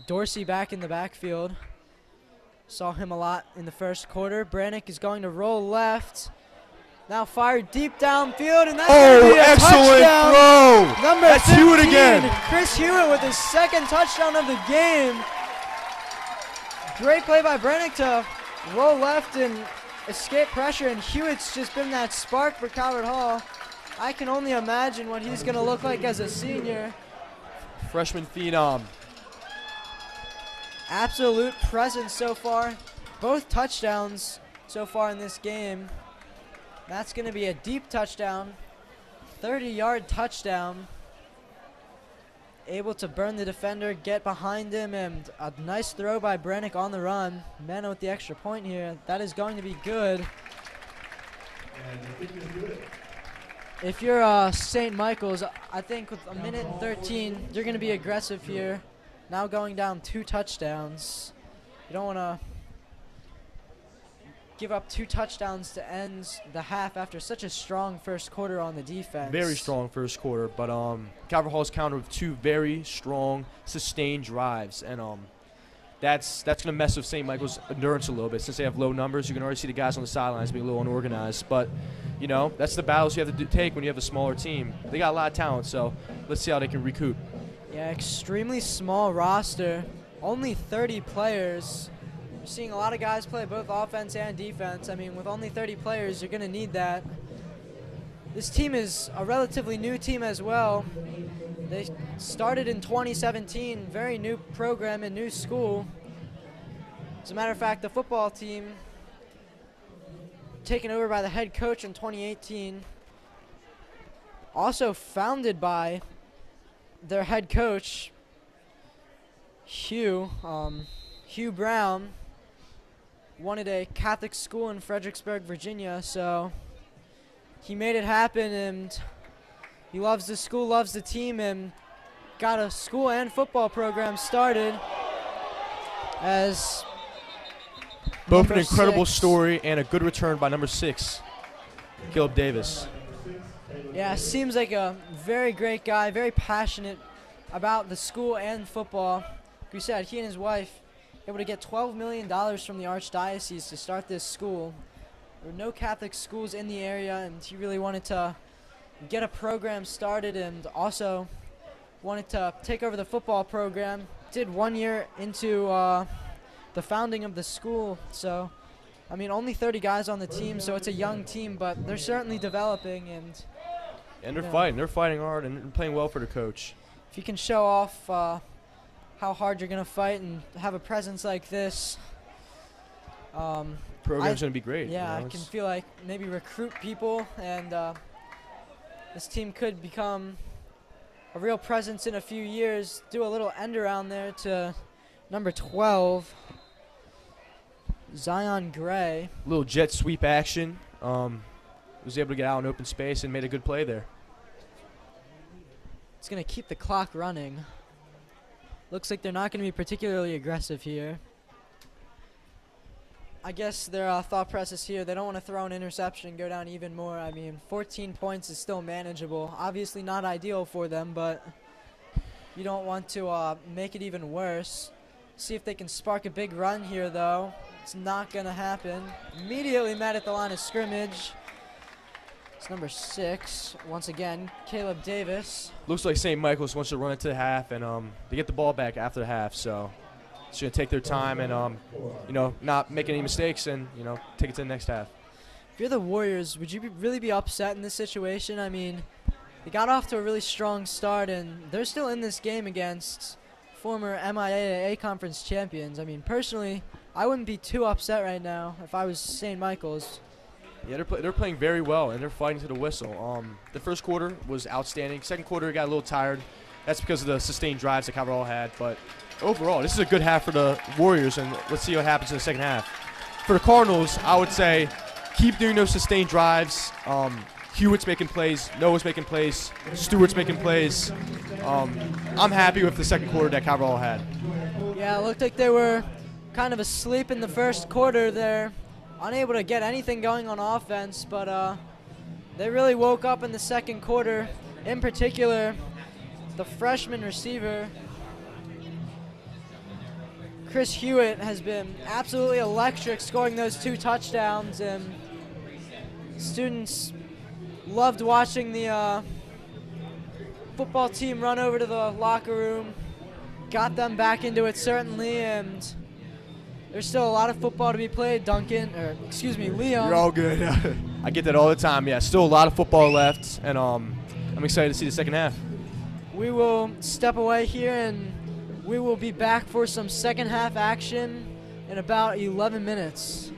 Dorsey back in the backfield. Saw him a lot in the 1st quarter. Brannick is going to roll left. Now fired deep downfield, and that's going to be a excellent touchdown. throw. Number That's 15, Hewitt again. Chris Hewitt with his 2nd touchdown of the game. Great play by Brannick to roll left and escape pressure, and Hewitt's just been that spark for Calvert Hall. I can only imagine what he's going to look like as a senior. Freshman phenom. Absolute presence so far. Both touchdowns so far in this game. That's going to be a deep touchdown. 30-yard touchdown. Able to burn the defender, get behind him, and a nice throw by Brannick on the run. Manna with the extra point here. That is going to be good. If you're St. Michael's, I think with 1:13, you're going to be aggressive here. Now going down 2 touchdowns. You don't want to give up 2 touchdowns to end the half after such a strong 1st quarter on the defense. Very strong 1st quarter, but Calvert Hall's countered with 2 very strong, sustained drives, and that's going to mess with St. Michael's endurance a little bit. Since they have low numbers, you can already see the guys on the sidelines being a little unorganized, but you know, that's the battles you have to take when you have a smaller team. They got a lot of talent, so let's see how they can recoup. Yeah, extremely small roster, only 30 players. You're seeing a lot of guys play both offense and defense. I mean, with only 30 players, you're going to need that. This team is a relatively new team as well. They started in 2017, very new program and new school. As a matter of fact, the football team taken over by the head coach in 2018. Also founded by their head coach, Hugh Brown. Wanted a Catholic school in Fredericksburg, Virginia, so he made it happen, and he loves the school, loves the team, and got a school and football program started. As Both number an incredible 6. story and a good return by number 6, Caleb Davis. Yeah, seems like a very great guy, very passionate about the school and football. Like we said, he and his wife able to get $12 million from the Archdiocese to start this school. There were no Catholic schools in the area, and he really wanted to get a program started and also wanted to take over the football program. Did 1 year into the founding of the school, so I mean only 30 guys on the team, so it's a young team, but they're certainly developing, and They're fighting hard and playing well for the coach. if you can show off how hard you're gonna fight and have a presence like this, Program's going to be great. yeah, you know, I can feel like maybe recruit people, and this team could become a real presence in a few years. Do a little end around there to number 12, Zion Gray. little jet sweep action. Was able to get out in open space and made a good play there. It's going to keep the clock running. Looks like they're not going to be particularly aggressive here. I guess their thought process here, they don't want to throw an interception and go down even more. I mean, 14 points is still manageable. Obviously not ideal for them, but you don't want to make it even worse. See if they can spark a big run here, though. It's not going to happen. Immediately met at the line of scrimmage. It's number 6, once again, Caleb Davis. Looks like St. Michael's wants to run it to the half, and they get the ball back after the half, so it's going to take their time and, not make any mistakes and, take it to the next half. If you're the Warriors, would you really be upset in this situation? I mean, they got off to a really strong start, and they're still in this game against former MIAA conference champions. I mean, personally, I wouldn't be too upset right now if I was St. Michael's. Yeah, they're playing very well, and they're fighting to the whistle. The first quarter was outstanding. Second quarter got a little tired. That's because of the sustained drives that Calvert Hall had. But overall, this is a good half for the Warriors, and let's see what happens in the second half. For the Cardinals, I would say keep doing those sustained drives. Hewitt's making plays. Noah's making plays. Stewart's making plays. I'm happy with the second quarter that Calvert Hall had. Yeah, it looked like they were kind of asleep in the first quarter there. Unable to get anything going on offense, but they really woke up in the second quarter. In particular, the freshman receiver, Chris Hewitt, has been absolutely electric, scoring those 2 touchdowns, and students loved watching the football team run over to the locker room. Got them back into it, certainly, and there's still a lot of football to be played, Liam. You're all good. I get that all the time. Yeah, still a lot of football left, and I'm excited to see the second half. We will step away here, and we will be back for some second half action in about 11 minutes.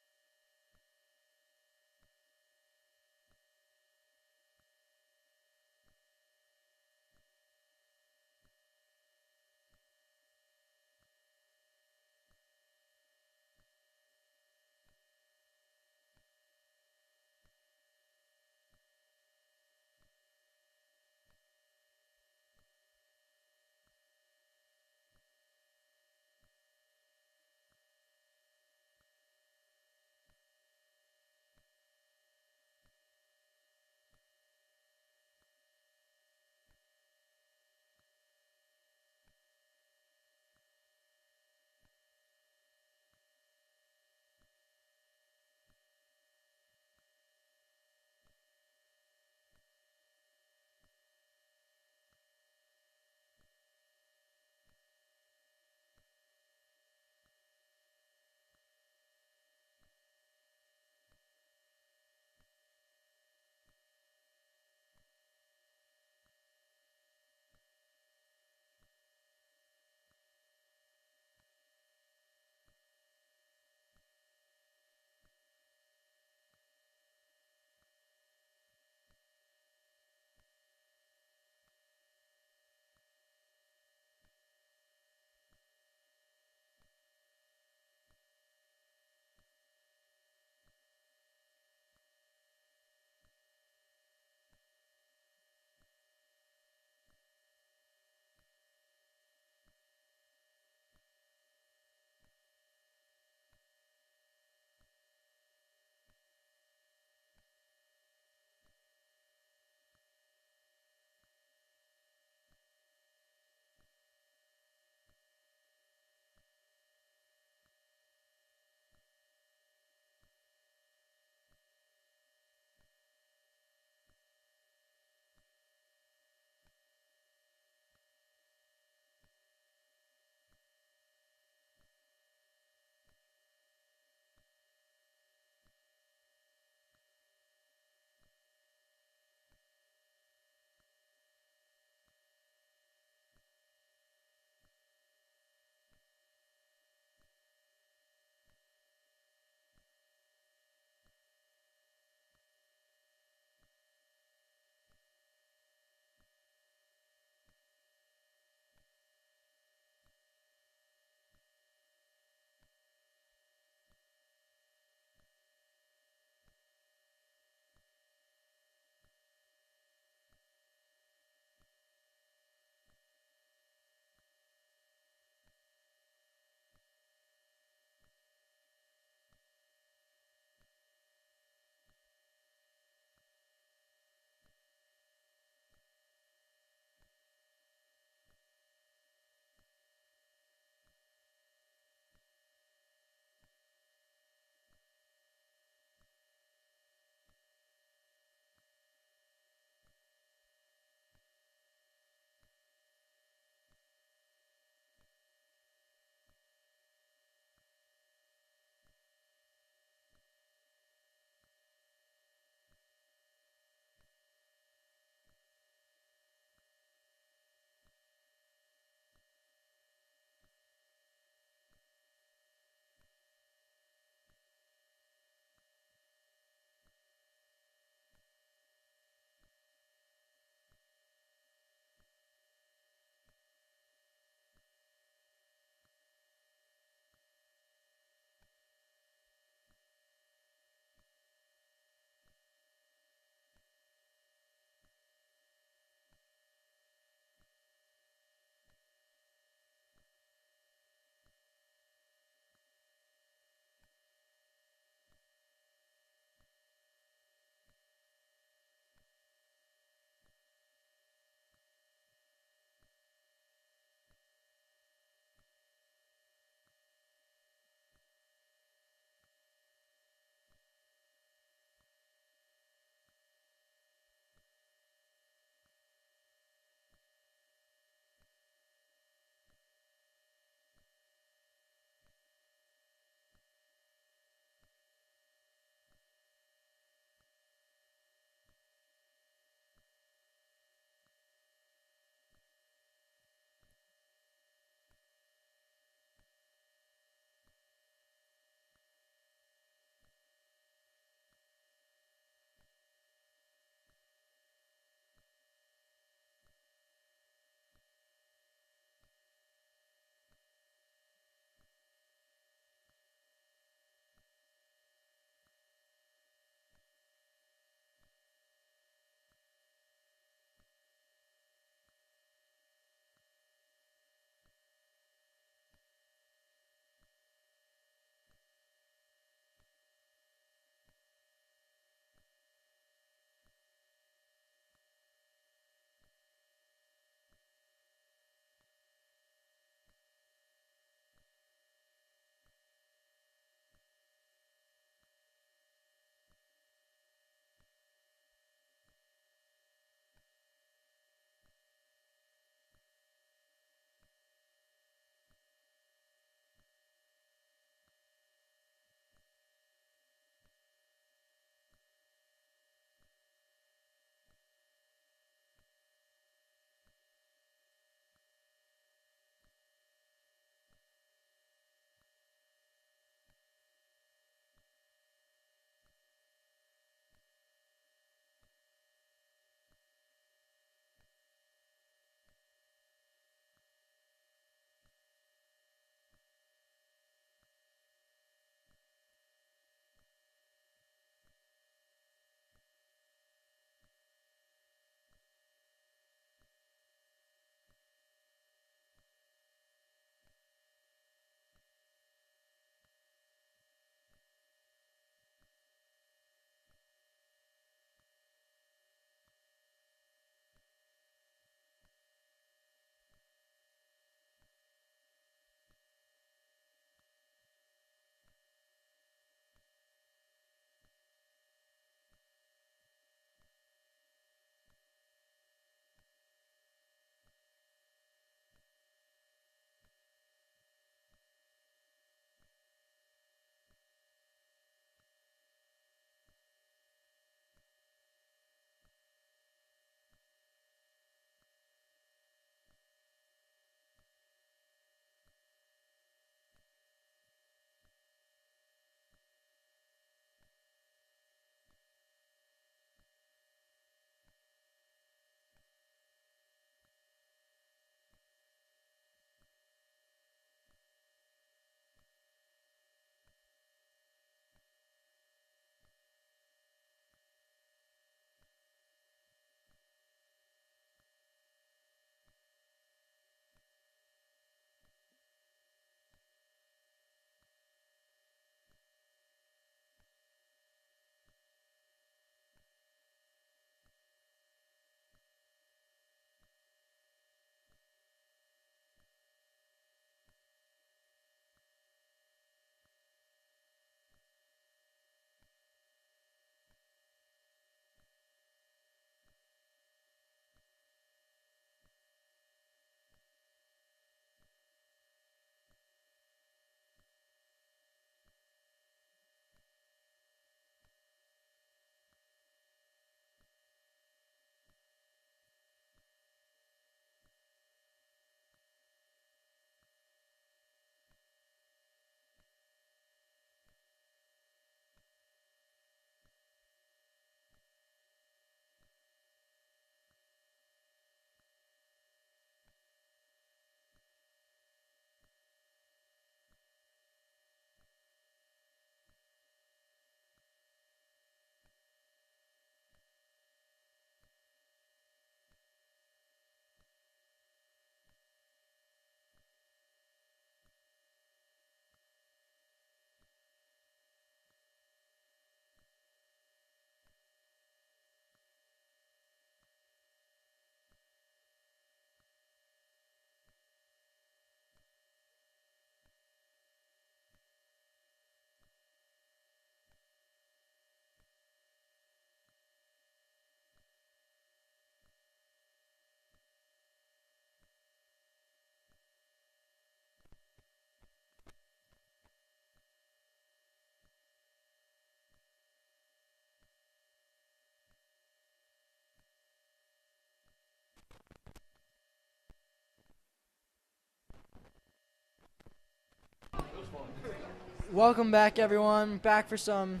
Welcome back, everyone. Back for some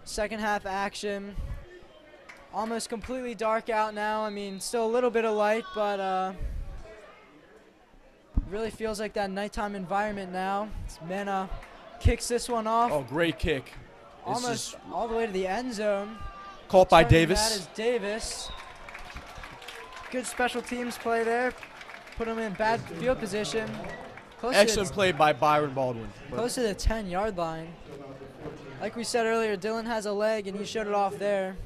second half action. Almost completely dark out now. I mean, still a little bit of light, but really feels like that nighttime environment now. Mena kicks this one off. Oh, great kick. Almost all the way to the end zone. Caught by Turning Davis. That is Davis. Good special teams play there. Put him in bad field position. Excellent play by Byron Baldwin. Close to the 10-yard line. Like we said earlier, Dylan has a leg, and he showed it off there.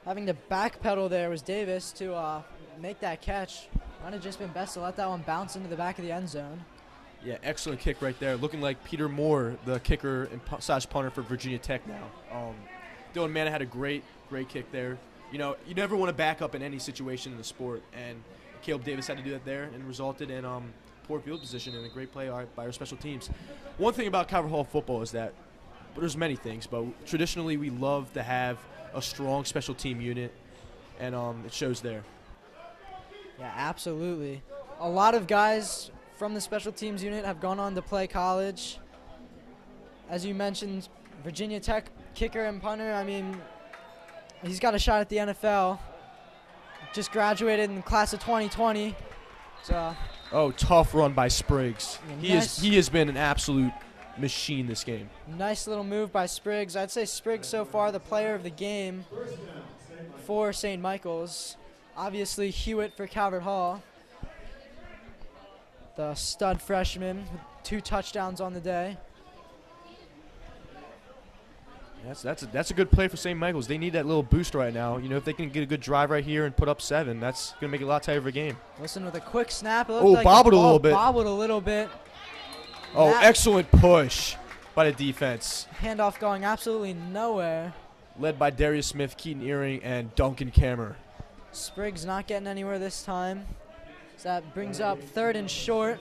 Having to backpedal there was Davis to make that catch. Might have just been best to let that one bounce into the back of the end zone. Yeah, excellent kick right there. Looking like Peter Moore, the kicker and / punter for Virginia Tech now. Dylan Manna had a great kick there. You know, you never want to back up in any situation in the sport, and Caleb Davis had to do that there, and resulted in poor field position and a great play by our special teams. One thing about Calvert Hall football is that, well, there's many things, but traditionally we love to have a strong special team unit, and it shows there. Yeah, absolutely. A lot of guys from the special teams unit have gone on to play college. As you mentioned, Virginia Tech kicker and punter, I mean, he's got a shot at the NFL. Just graduated in the class of 2020. So. Oh, tough run by Spriggs. Yeah, He has been an absolute machine this game. Nice little move by Spriggs. I'd say Spriggs so far the player of the game for St. Michael's. Obviously Hewitt for Calvert Hall. The stud freshman with 2 touchdowns on the day. That's a good play for St. Michael's. They need that little boost right now. You know, if they can get a good drive right here and put up 7, that's going to make it a lot tighter of a game. Listen, with a quick snap. Bobbled a little bit. Bobbled a little bit. Oh, excellent push by the defense. Handoff going absolutely nowhere. Led by Darius Smith, Keaton Earring, and Duncan Kammer. Spriggs not getting anywhere this time. So that brings up 3rd and short.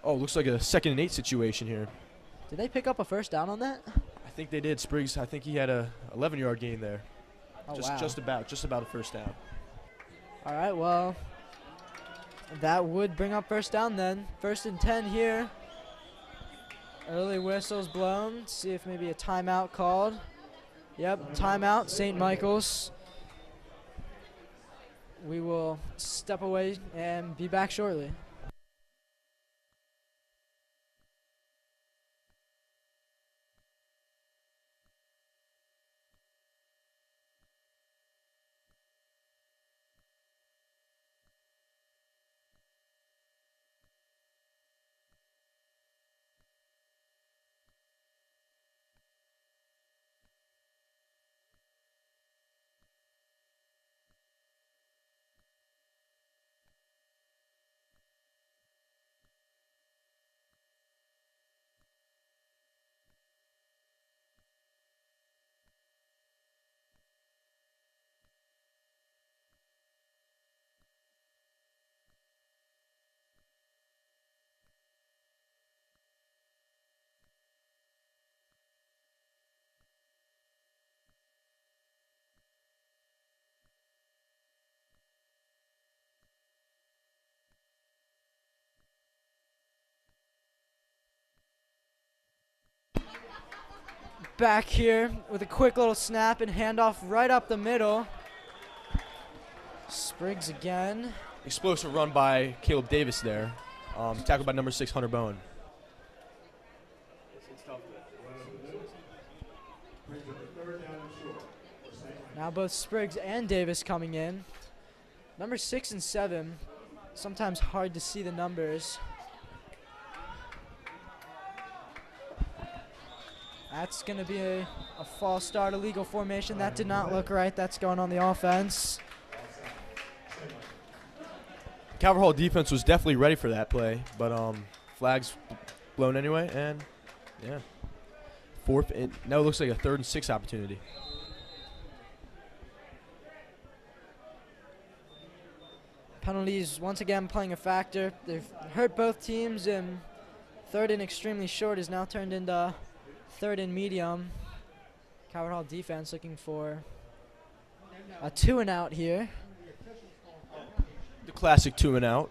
Oh, looks like a 2nd and 8 situation here. Did they pick up a first down on that? I think they did. Spriggs, I think he had a 11-yard gain there. Oh, wow. Just about a first down. All right, well, that would bring up first down then. 1st and 10 here. Early whistles blown. See if maybe a timeout called. Yep, timeout, St. Michael's. We will step away and be back shortly. Back here with a quick little snap and handoff right up the middle. Spriggs again. Explosive run by Caleb Davis there. Tackled by number 6, Hunter Bowen. Now both Spriggs and Davis coming in. Number 6 and 7. Sometimes hard to see the numbers. That's going to be a false start, illegal formation. That did not look right. That's going on the offense. Calvert Hall defense was definitely ready for that play, but flags blown anyway, and yeah. 4th, and now it looks like a 3rd and 6 opportunity. Penalties once again playing a factor. They've hurt both teams, and 3rd and extremely short is now turned into 3rd and medium. Calvert Hall defense looking for a 2 and out here. The classic 2 and out.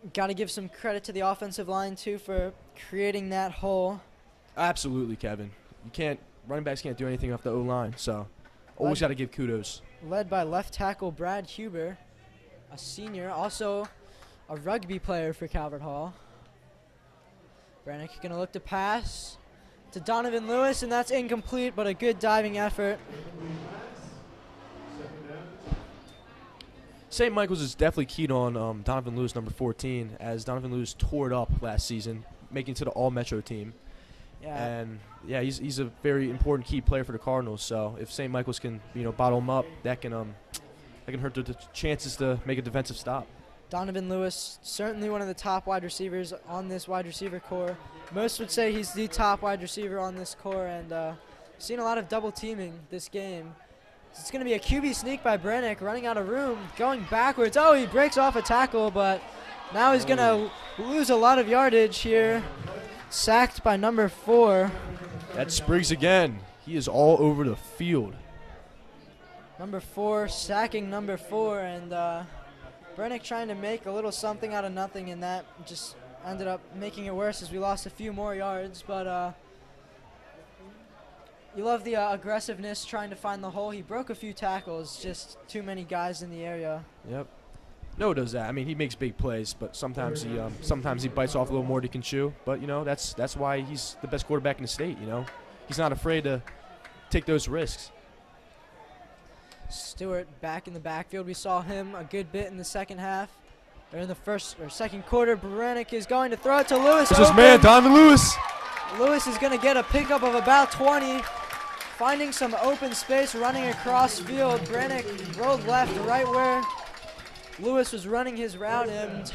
Got to give some credit to the offensive line, too, for creating that hole. Absolutely, Kevin. Running backs can't do anything off the O-line, so always got to give kudos. Led by left tackle Brad Huber, a senior, also a rugby player for Calvert Hall. Brannick going to look to pass to Donovan Lewis, and that's incomplete, but a good diving effort. St. Michael's is definitely keyed on Donovan Lewis, number 14, as Donovan Lewis tore it up last season, making it to the All-Metro team. Yeah. And, yeah, he's a very important key player for the Cardinals. So if St. Michael's can, bottle him up, that can hurt the chances to make a defensive stop. Donovan Lewis, certainly one of the top wide receivers on this wide receiver core. Most would say he's the top wide receiver on this core, and seen a lot of double teaming this game. It's going to be a QB sneak by Brannick, running out of room, going backwards. Oh, he breaks off a tackle, but now he's going to lose a lot of yardage here. Sacked by number 4. That's Spriggs again. He is all over the field. Number 4 sacking number 4, and Brannick trying to make a little something out of nothing, and that just ended up making it worse as we lost a few more yards. But you love the aggressiveness, trying to find the hole. He broke a few tackles, just too many guys in the area. Yep. Noah does that. I mean, he makes big plays, but sometimes he bites off a little more than he can chew. But that's why he's the best quarterback in the state. He's not afraid to take those risks. Stewart back in the backfield. We saw him a good bit in the second half. Or in the first or second quarter. Brannick is going to throw it to Lewis. This is man, Donovan Lewis. Lewis is going to get a pickup of about 20. Finding some open space, running across field. Brannick rolled left, right where Lewis was running his route, and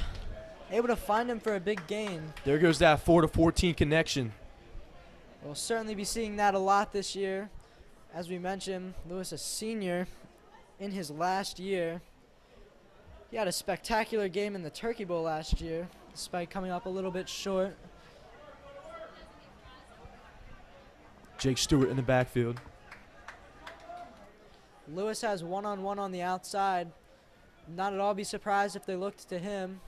able to find him for a big gain. There goes that 4-14 connection. We'll certainly be seeing that a lot this year. As we mentioned, Lewis a senior in his last year. He had a spectacular game in the Turkey Bowl last year, despite coming up a little bit short. Jake Stewart in the backfield. Lewis has one-on-one on the outside. Not at all be surprised if they looked to him.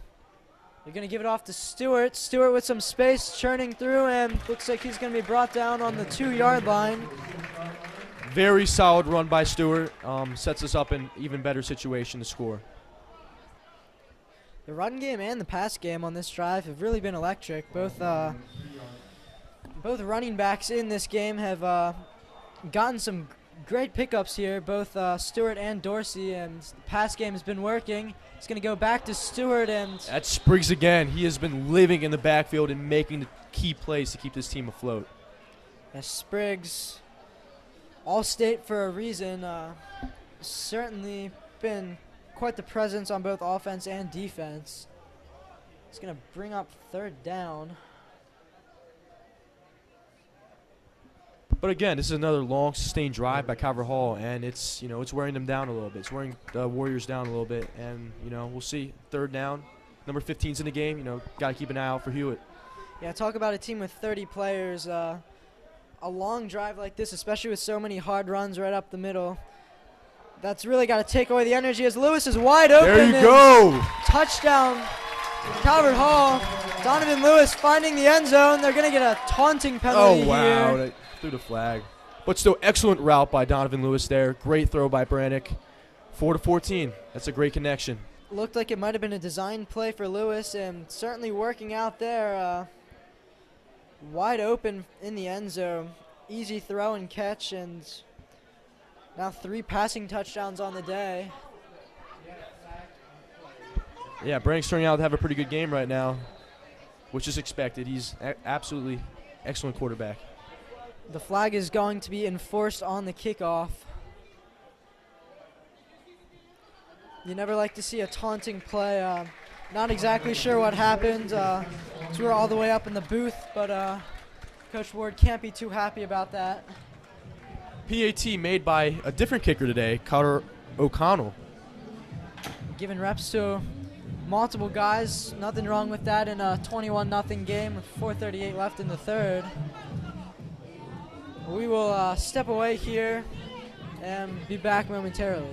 They're going to give it off to Stewart. Stewart with some space, churning through, and looks like he's going to be brought down on the 2-yard line. Very solid run by Stewart. Sets us up in even better situation to score. The run game and the pass game on this drive have really been electric. Both running backs in this game have gotten some great pickups here, both Stewart and Dorsey, and the pass game has been working. It's going to go back to Stewart, and that's Spriggs again. He has been living in the backfield and making the key plays to keep this team afloat. Spriggs, All-State for a reason, certainly been quite the presence on both offense and defense. It's going to bring up 3rd down. But again, this is another long, sustained drive by Calvert Hall, and it's wearing them down a little bit. It's wearing the Warriors down a little bit, and we'll see. 3rd down, number 15's in the game. Got to keep an eye out for Hewitt. Yeah, talk about a team with 30 players. A long drive like this, especially with so many hard runs right up the middle, that's really got to take away the energy as Lewis is wide open. There you go. Touchdown, Calvert Hall. Donovan Lewis finding the end zone. They're going to get a taunting penalty here. Oh, wow. Threw the flag. But still, excellent route by Donovan Lewis there. Great throw by Brannick. 4-14. That's a great connection. Looked like it might have been a design play for Lewis, and certainly working out there. Wide open in the end zone. Easy throw and catch, and now 3 passing touchdowns on the day. Yeah, Brannick's turning out to have a pretty good game right now, which is expected. He's absolutely excellent quarterback. The flag is going to be enforced on the kickoff. You never like to see a taunting play. Not exactly sure what happened. So we're all the way up in the booth, but Coach Ward can't be too happy about that. PAT made by a different kicker today, Carter O'Connell. Giving reps to multiple guys. Nothing wrong with that in a 21-0 game with 4:38 left in the 3rd. We will step away here and be back momentarily.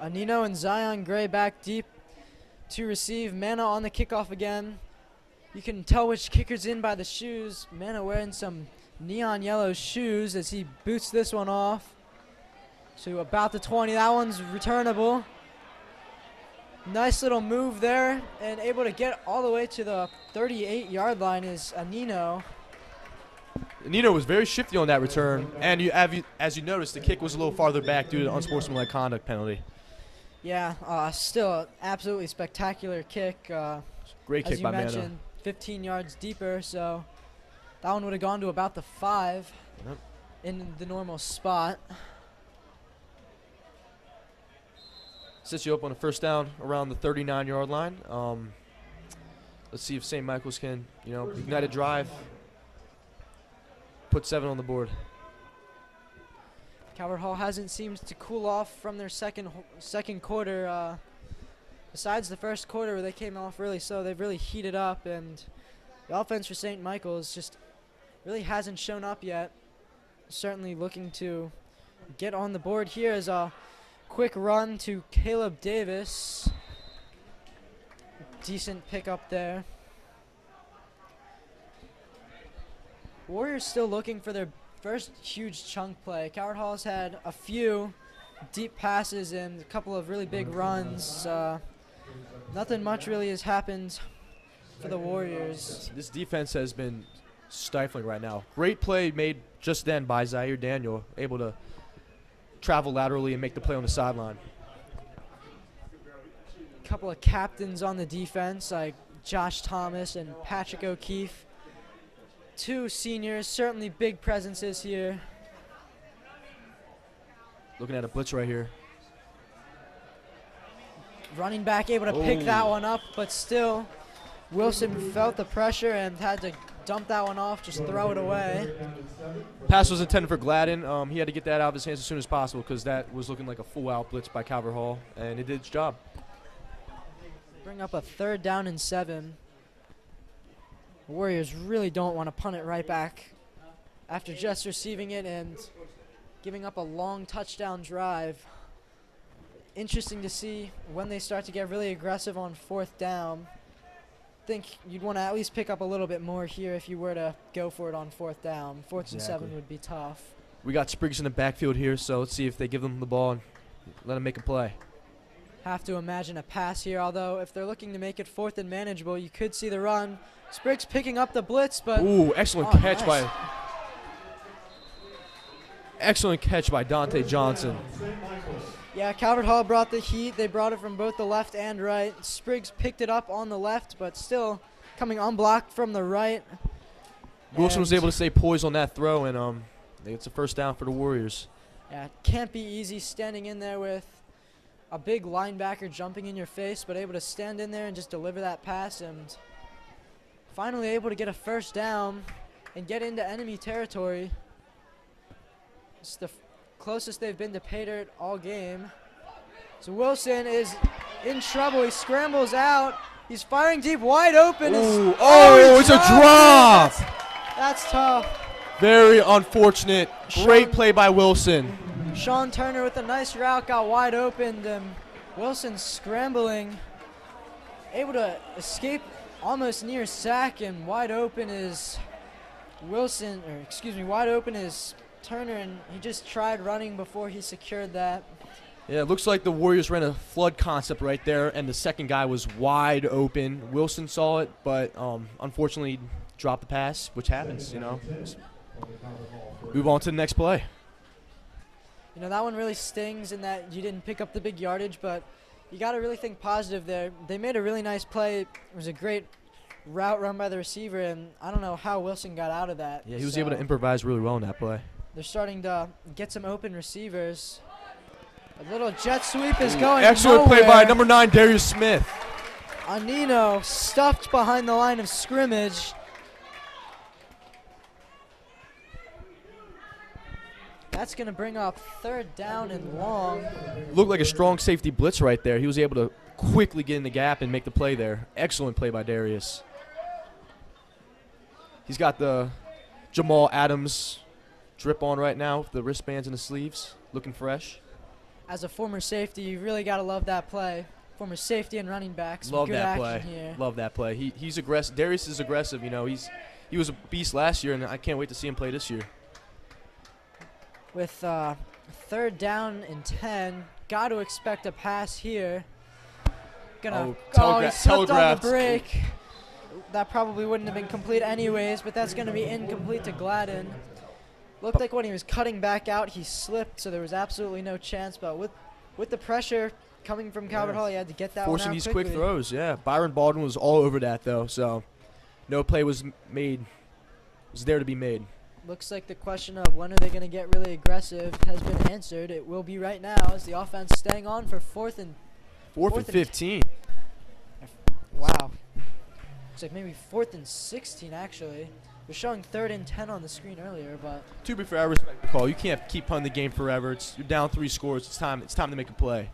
Anino and Zion Gray back deep to receive. Mana on the kickoff again. You can tell which kicker's in by the shoes. Mana wearing some neon yellow shoes as he boots this one off to about the 20. That one's returnable. Nice little move there, and able to get all the way to the 38-yard line is Anino. Nino was very shifty on that return, and as you noticed, the kick was a little farther back due to the unsportsmanlike conduct penalty. Yeah, still absolutely spectacular kick. Great kick by Mana. As you mentioned, 15 yards deeper, so that one would have gone to about the 5 in the normal spot. Sets you up on a first down around the 39-yard line. Let's see if St. Michael's can, ignite a drive, put 7 on the board. Calvert Hall hasn't seemed to cool off from their second quarter. Besides the first quarter where they came off really slow, they've really heated up, and the offense for St. Michael's just really hasn't shown up yet. Certainly looking to get on the board here as a quick run to Caleb Davis. Decent pickup there. Warriors still looking for their first huge chunk play. Calvert Hall's had a few deep passes and a couple of really big runs. Nothing much really has happened for the Warriors. This defense has been stifling right now. Great play made just then by Zaire Daniel, able to travel laterally and make the play on the sideline. A couple of captains on the defense like Josh Thomas and Patrick O'Keefe. 2 seniors, certainly big presences here. Looking at a blitz right here. Running back able to pick that one up, but still Wilson felt the pressure and had to dump that one off, just throw it away. Pass was intended for Gladden. He had to get that out of his hands as soon as possible because that was looking like a full-out blitz by Calvert Hall, and it did its job. Bring up a 3rd down and 7. Warriors really don't want to punt it right back after just receiving it and giving up a long touchdown drive. Interesting to see when they start to get really aggressive on 4th down. I think you'd want to at least pick up a little bit more here if you were to go for it on 4th down. 4th and 7 would be tough. We got Spriggs in the backfield here, so let's see if they give them the ball and let them make a play. Have to imagine a pass here, although if they're looking to make it 4th and manageable, you could see the run. Spriggs picking up the blitz, but excellent catch nice. Excellent catch by Dante Johnson. Yeah, Calvert Hall brought the heat. They brought it from both the left and right. Spriggs picked it up on the left, but still coming unblocked from the right. Wilson was able to stay poised on that throw, and it's a first down for the Warriors. Yeah, it can't be easy standing in there with a big linebacker jumping in your face, but able to stand in there and just deliver that pass, and finally able to get a first down and get into enemy territory. It's the closest they've been to pay dirt all game. So Wilson is in trouble. He scrambles out. He's firing deep, wide open. It's a drop. That's tough. Very unfortunate. Great play by Wilson. Sean Turner with a nice route got wide open, and Wilson scrambling, able to escape almost near sack, and wide open is Turner, and he just tried running before he secured that. Yeah, it looks like the Warriors ran a flood concept right there, and the second guy was wide open. Wilson saw it, but unfortunately dropped the pass, which happens, Move on to the next play. That one really stings in that you didn't pick up the big yardage, but you got to really think positive there. They made a really nice play. It was a great route run by the receiver, and I don't know how Wilson got out of that. Yeah, he was able to improvise really well in that play. They're starting to get some open receivers. A little jet sweep is going Excellent nowhere. play by number 9, Darius Smith. Anino stuffed behind the line of scrimmage. That's going to bring up 3rd down and long. Looked like a strong safety blitz right there. He was able to quickly get in the gap and make the play there. Excellent play by Darius. He's got the Jamal Adams drip on right now with the wristbands and the sleeves. Looking fresh. as a former safety, you really got to love that play. Former safety and running back. Some Love good that action play. here. Love that play. He's aggressive. Darius is aggressive. You know, he was a beast last year, and I can't wait to see him play this year. With 3rd down and 10, got to expect a pass here. He slipped on the break. That probably wouldn't have been complete anyways, but that's going to be incomplete to Gladden. Looked like when he was cutting back out, he slipped, so there was absolutely no chance. But with the pressure coming from Calvert Hall, he had to get that one out forcing these quickly. quick throws, yeah. Byron Baldwin was all over that, though, so no play was there to be made. Looks like the question of when are they going to get really aggressive has been answered. It will be right now as the offense staying on for 4th and 15. Wow. Looks like maybe 4th and 16, actually. We're showing 3rd and 10 on the screen earlier, but To be fair, I respect the call. You can't keep punting the game forever. You're down 3 scores. It's time to make a play.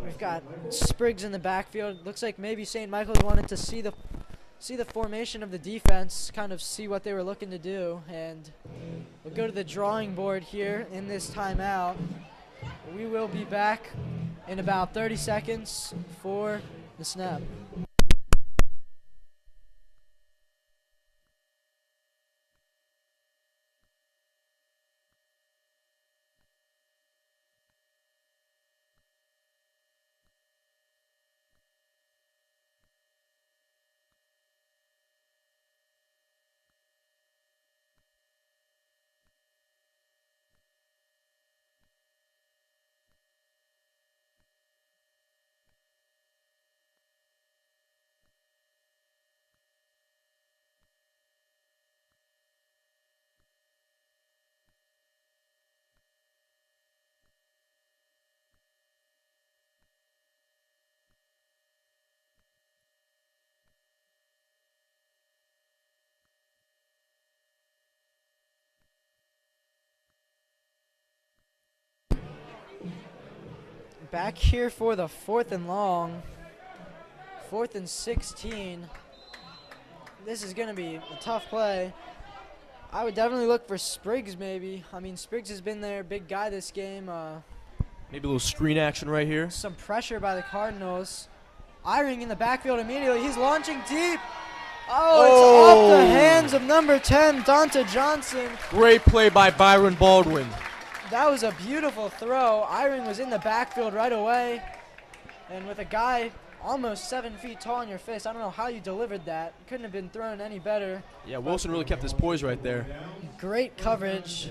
we've got Spriggs in the backfield. Looks like maybe St. Michael's wanted to see the formation of the defense, kind of see what they were looking to do, and we'll go to the drawing board here in this timeout. We will be back in about 30 seconds for the snap. Back here for the 4th and long. 4th and 16. This is going to be a tough play. I would definitely look for Spriggs maybe. I mean, Spriggs has been their big guy this game. Maybe a little screen action right here. Some pressure by the Cardinals. Eyring in the backfield immediately. He's launching deep. Oh, it's off the hands of number 10, Donta Johnson. Great play by Byron Baldwin. That was a beautiful throw. Eyring was in the backfield right away. And with a guy almost 7 feet tall in your face, I don't know how you delivered that. Couldn't have been thrown any better. Yeah, Wilson really kept his poise right there. Great coverage.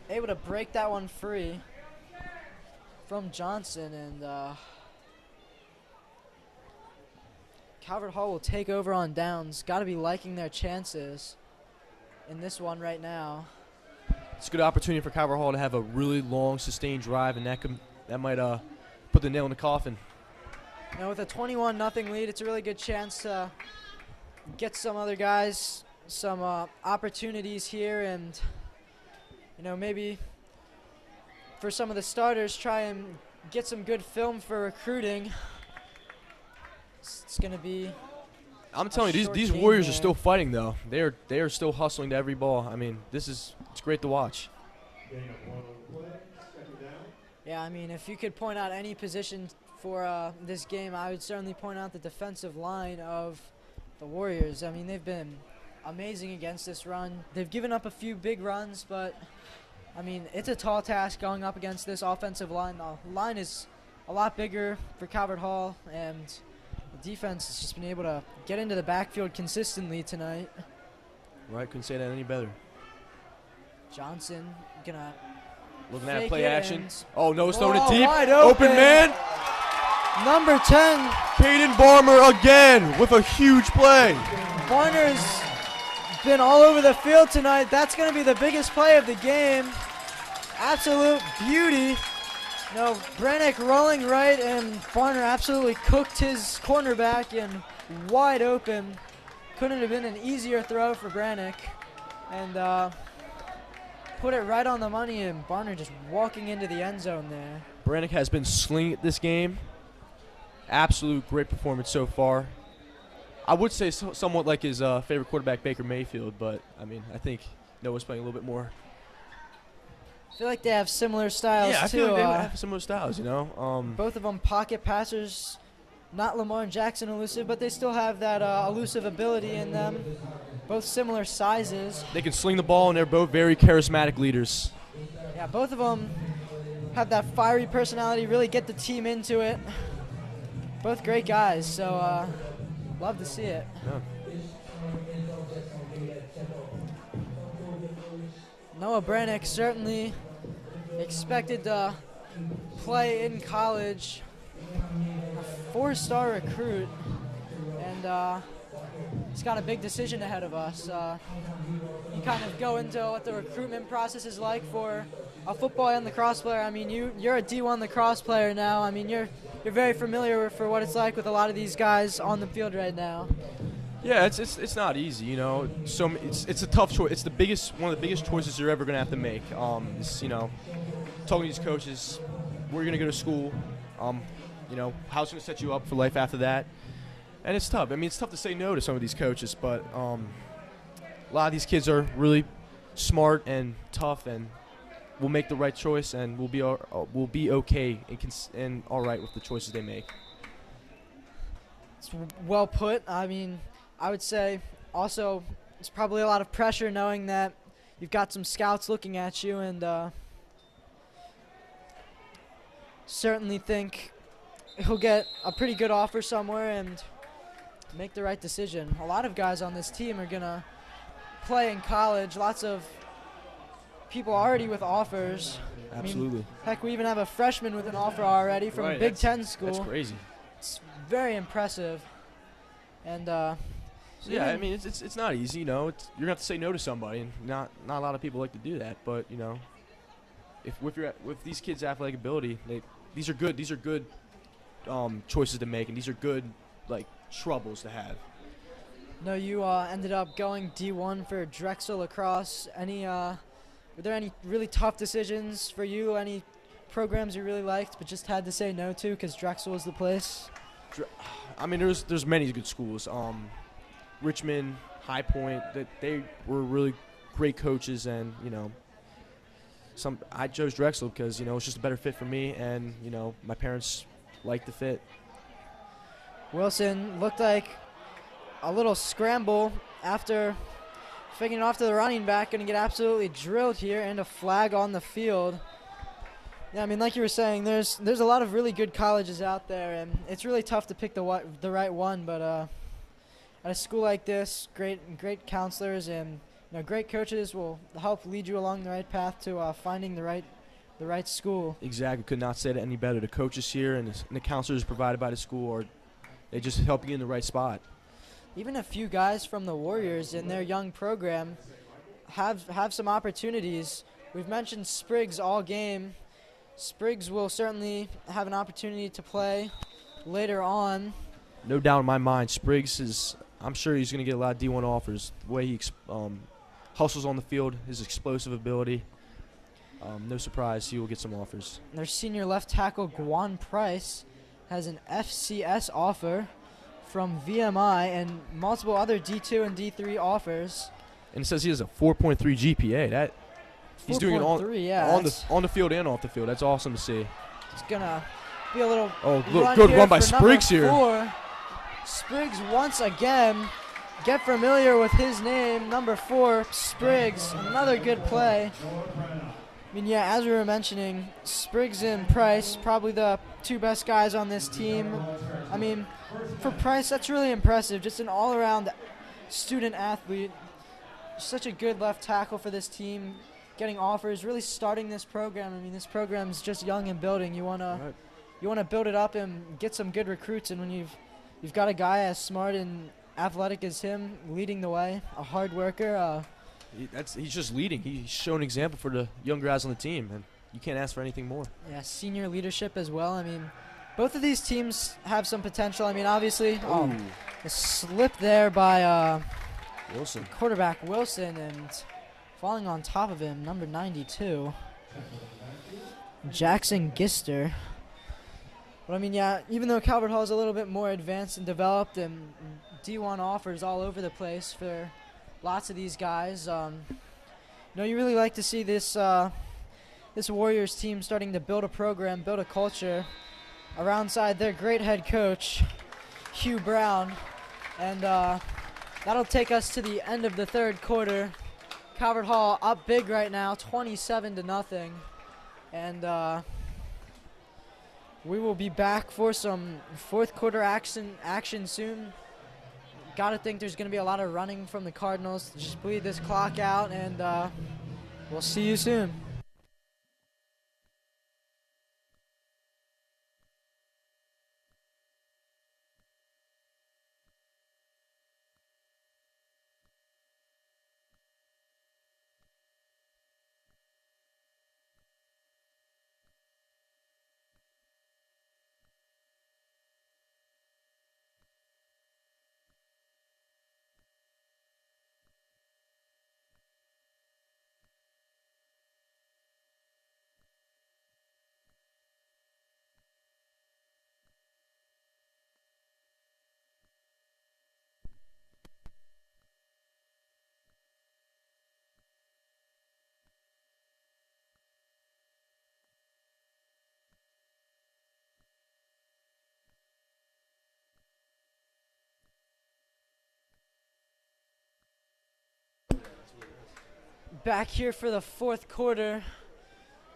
Able to break that one free from Johnson. And Calvert Hall will take over on downs. Got to be liking their chances in this one right now. It's a good opportunity for Calvert Hall to have a really long, sustained drive, and that might put the nail in the coffin. Now with a 21-0 lead, it's a really good chance to get some other guys some opportunities here, and maybe for some of the starters, try and get some good film for recruiting. It's going to be. I'm telling you, these Warriors are still fighting though. They are still hustling to every ball. I mean, it's great to watch. Yeah, I mean, if you could point out any position for this game, I would certainly point out the defensive line of the Warriors. I mean, they've been amazing against this run. They've given up a few big runs, but I mean, it's a tall task going up against this offensive line. The line is a lot bigger for Calvert Hall, and the defense has just been able to get into the backfield consistently tonight. Right, couldn't say that any better. Johnson gonna looking at fake play it action. and- Oh, no, it's throwing it deep. Wide open. Man. Number 10, Caden Barner again with a huge play. Barner's been all over the field tonight. That's going to be the biggest play of the game. Absolute beauty. Brannick rolling right, and Barner absolutely cooked his cornerback and wide open. Couldn't have been an easier throw for Brannick. And put it right on the money, and Barner just walking into the end zone there. Brannick has been slinging it this game. Absolute great performance so far. I would say somewhat like his favorite quarterback, Baker Mayfield, but I mean, I think Noah's playing a little bit more I feel like they have similar styles Yeah, I too. feel like they have similar styles, you know. Both of them pocket passers, not Lamar Jackson elusive, but they still have that elusive ability in them. Both similar sizes. They can sling the ball, and they're both very charismatic leaders. Yeah, both of them have that fiery personality, really get the team into it. Both great guys, so love to see it. Yeah. Noah Brannick certainly expected to play in college, a 4-star recruit, and he's got a big decision ahead of us. You kind of go into what the recruitment process is like for a football and lacrosse player. I mean, you're a D1 lacrosse player now. I mean, you're very familiar for what it's like with a lot of these guys on the field right now. Yeah, it's not easy, you know. So it's a tough choice. It's one of the biggest choices you're ever gonna have to make. You know, talking to these coaches, where you're gonna go to school, you know, how it's gonna set you up for life after that, and it's tough. I mean, it's tough to say no to some of these coaches, but a lot of these kids are really smart and tough, and will make the right choice, and will be okay and all right with the choices they make. It's well put. I mean, I would say also it's probably a lot of pressure knowing that you've got some scouts looking at you, and certainly think he'll get a pretty good offer somewhere and make the right decision. A lot of guys on this team are going to play in college. Lots of people already with offers. Absolutely. I mean, heck, we even have a freshman with an offer already from a Big Ten school. That's crazy. It's very impressive. And yeah, I mean, it's not easy, you know. You're gonna have to say no to somebody, and not a lot of people like to do that. But you know, with these kids' athletic ability, these are good choices to make, and these are good troubles to have. No, you ended up going D1 for Drexel lacrosse. Were there any really tough decisions for you? Any programs you really liked but just had to say no to because Drexel was the place? I mean, there's many good schools. Richmond, High Point, that they were really great coaches, and you know, I chose Drexel because you know it's just a better fit for me, and you know my parents liked the fit. Wilson looked like a little scramble after figuring it off to the running back, going to get absolutely drilled here, and a flag on the field. Yeah, I mean, like you were saying, there's a lot of really good colleges out there, and it's really tough to pick the right one. But at a school like this, great counselors and great coaches will help lead you along the right path to finding the right school. Exactly, could not say it any better. The coaches here and the counselors provided by the school they just help you in the right spot. Even a few guys from the Warriors in their young program have some opportunities. We've mentioned Spriggs all game. Spriggs will certainly have an opportunity to play later on. No doubt in my mind, Spriggs I'm sure he's going to get a lot of D1 offers. The way he hustles on the field, his explosive ability, no surprise he will get some offers. Their senior left tackle, Guan Price, has an FCS offer from VMI and multiple other D2 and D3 offers. And it says he has a 4.3 GPA. He's doing it on the field and off the field. That's awesome to see. It's gonna be a little good run by Spriggs here. 4. Spriggs once again. Get familiar with his name, number 4, Spriggs. Another good play. I mean, yeah, as we were mentioning, Spriggs and Price, probably the two best guys on this team. I mean, for Price, that's really impressive. Just an all-around student athlete. Such a good left tackle for this team. Getting offers, really starting this program. I mean, this program's just young and building. You wanna build it up and get some good recruits. And when you've got a guy as smart and athletic as him leading the way, a hard worker. He's just leading. He's shown an example for the young guys on the team, and you can't ask for anything more. Yeah, senior leadership as well. I mean, both of these teams have some potential. I mean, obviously, a slip there by Wilson, quarterback Wilson, and falling on top of him, number 92, Jackson Gister. But I mean, yeah, even though Calvert Hall is a little bit more advanced and developed, and D1 offers all over the place for lots of these guys, you really like to see this this Warriors team starting to build a program, build a culture around their great head coach, Hugh Brown. And that'll take us to the end of the third quarter. Calvert Hall up big right now, 27-0. And we will be back for some fourth quarter action soon. Gotta think there's gonna be a lot of running from the Cardinals. Just bleed this clock out, and we'll see you soon. Back here for the fourth quarter,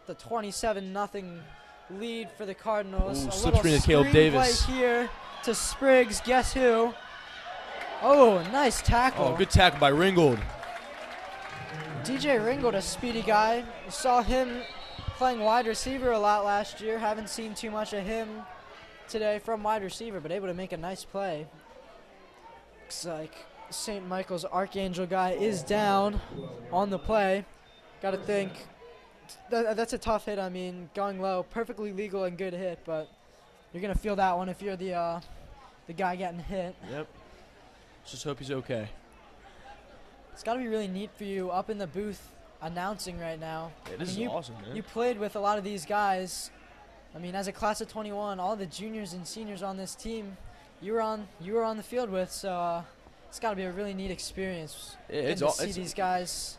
the 27-0 lead for the Cardinals. Ooh, a slip little screen to Caleb screen Davis. play here to Spriggs. Guess who? Oh, nice tackle. Oh, good tackle by Ringgold. DJ Ringgold, a speedy guy. We saw him playing wide receiver a lot last year. Haven't seen too much of him today from wide receiver, but able to make a nice play. Looks like St. Michael's Archangel guy is down on the play. Got to think that's a tough hit. I mean, going low, perfectly legal and good hit, but you're gonna feel that one if you're the guy getting hit. Yep. Just hope he's okay. It's got to be really neat for you up in the booth announcing right now. Yeah, this is awesome, man. You played with a lot of these guys. I mean, as a class of 21, all the juniors and seniors on this team, you were on the field with. So it's got to be a really neat experience. To see these guys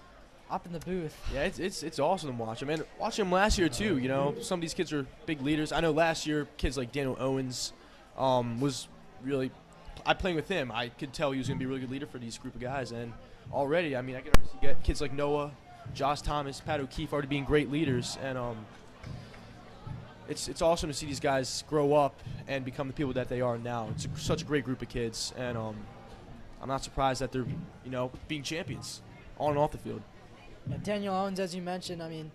up in the booth. Yeah, it's awesome to watch. I mean, watching them last year too. You know, some of these kids are big leaders. I know last year kids like Daniel Owens was really. Playing with him, I could tell he was going to be a really good leader for these group of guys. And already, I mean, I can already get kids like Noah, Josh Thomas, Pat O'Keefe already being great leaders. And it's awesome to see these guys grow up and become the people that they are now. It's such a great group of kids. And I'm not surprised that they're, being champions on and off the field. Yeah, Daniel Owens, as you mentioned, I mean,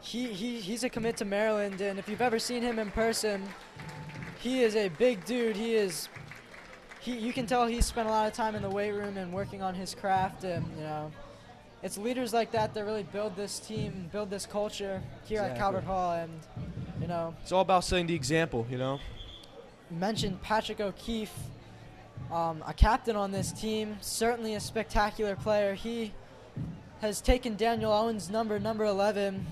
he's a commit to Maryland. And if you've ever seen him in person, he is a big dude. You can tell he's spent a lot of time in the weight room and working on his craft, and it's leaders like that that really build this team, build this culture here at Calvert Hall, and it's all about setting the example. You mentioned Patrick O'Keefe, a captain on this team, certainly a spectacular player. He has taken Daniel Owens' number 11,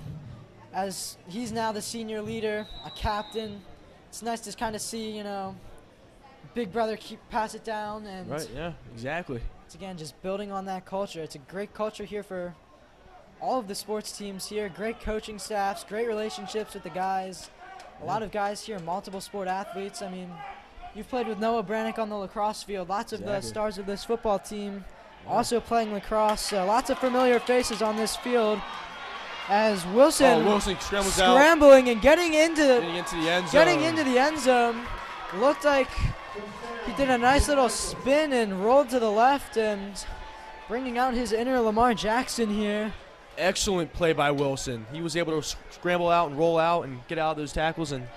as he's now the senior leader, a captain. It's nice to kind of see, big brother pass it down, and right, yeah, exactly. It's again just building on that culture. It's a great culture here for all of the sports teams here. Great coaching staffs, great relationships with the guys. A lot of guys here, multiple sport athletes. I mean, you've played with Noah Brannick on the lacrosse field. Lots of the stars of this football team also playing lacrosse. So lots of familiar faces on this field. As Wilson scrambling and getting into the end zone. Looked like he did a nice little spin and rolled to the left, and bringing out his inner Lamar Jackson here. Excellent play by Wilson. He was able to scramble out and roll out and get out of those tackles and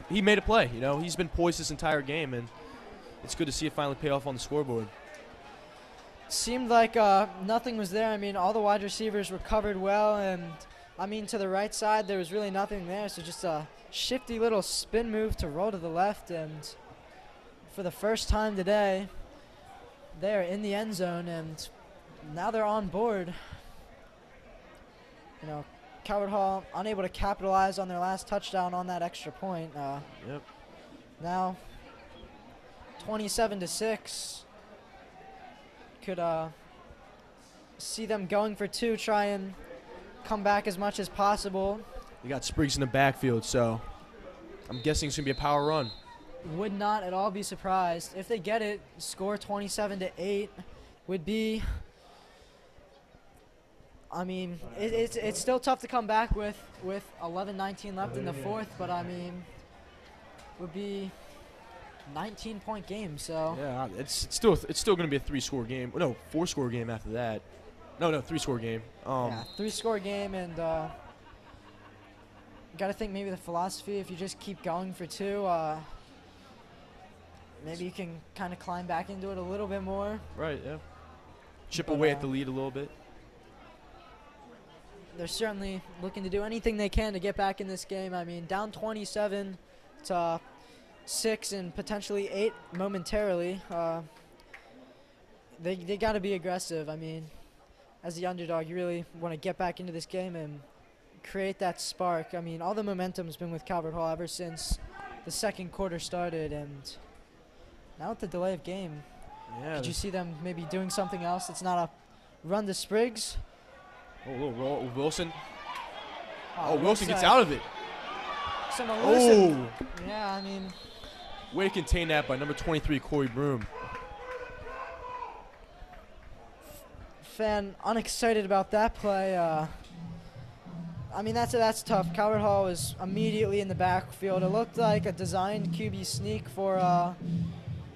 he made a play. He's been poised this entire game, and it's good to see it finally pay off on the scoreboard. Seemed like nothing was there. I mean, all the wide receivers were covered well, and I mean, to the right side there was really nothing there, so just a shifty little spin move to roll to the left, and for the first time today, they're in the end zone, and now they're on board. Calvert Hall unable to capitalize on their last touchdown on that extra point. Now, 27-6. Could see them going for two, try and come back as much as possible. They got Spriggs in the backfield, so I'm guessing it's going to be a power run. Would not at all be surprised. If they get it, score 27-8 would be, I mean, it's still tough to come back with 11-19 left in the fourth, but I mean, would be 19-point game, so. Yeah, it's still going to be a 3-score game. No, 4-score game after that. No, 3-score game. Yeah, 3-score game, and got to think maybe the philosophy, if you just keep going for 2, maybe you can kind of climb back into it a little bit more. Right, yeah. Chip away at the lead a little bit. They're certainly looking to do anything they can to get back in this game. I mean, down 27 to 6 and potentially 8 momentarily. They got to be aggressive. I mean, as the underdog, you really want to get back into this game and create that spark. I mean, all the momentum's been with Calvert Hall ever since the second quarter started, and now with the delay of game, could you see them maybe doing something else? It's not a run to Spriggs. Oh, a little roll with Wilson. Oh, Wilson gets out of it. Oh. Yeah, I mean. Way to contain that by number 23, Corey Broom. Fan unexcited about that play. I mean, that's tough. Calvert Hall was immediately in the backfield. It looked like a designed QB sneak for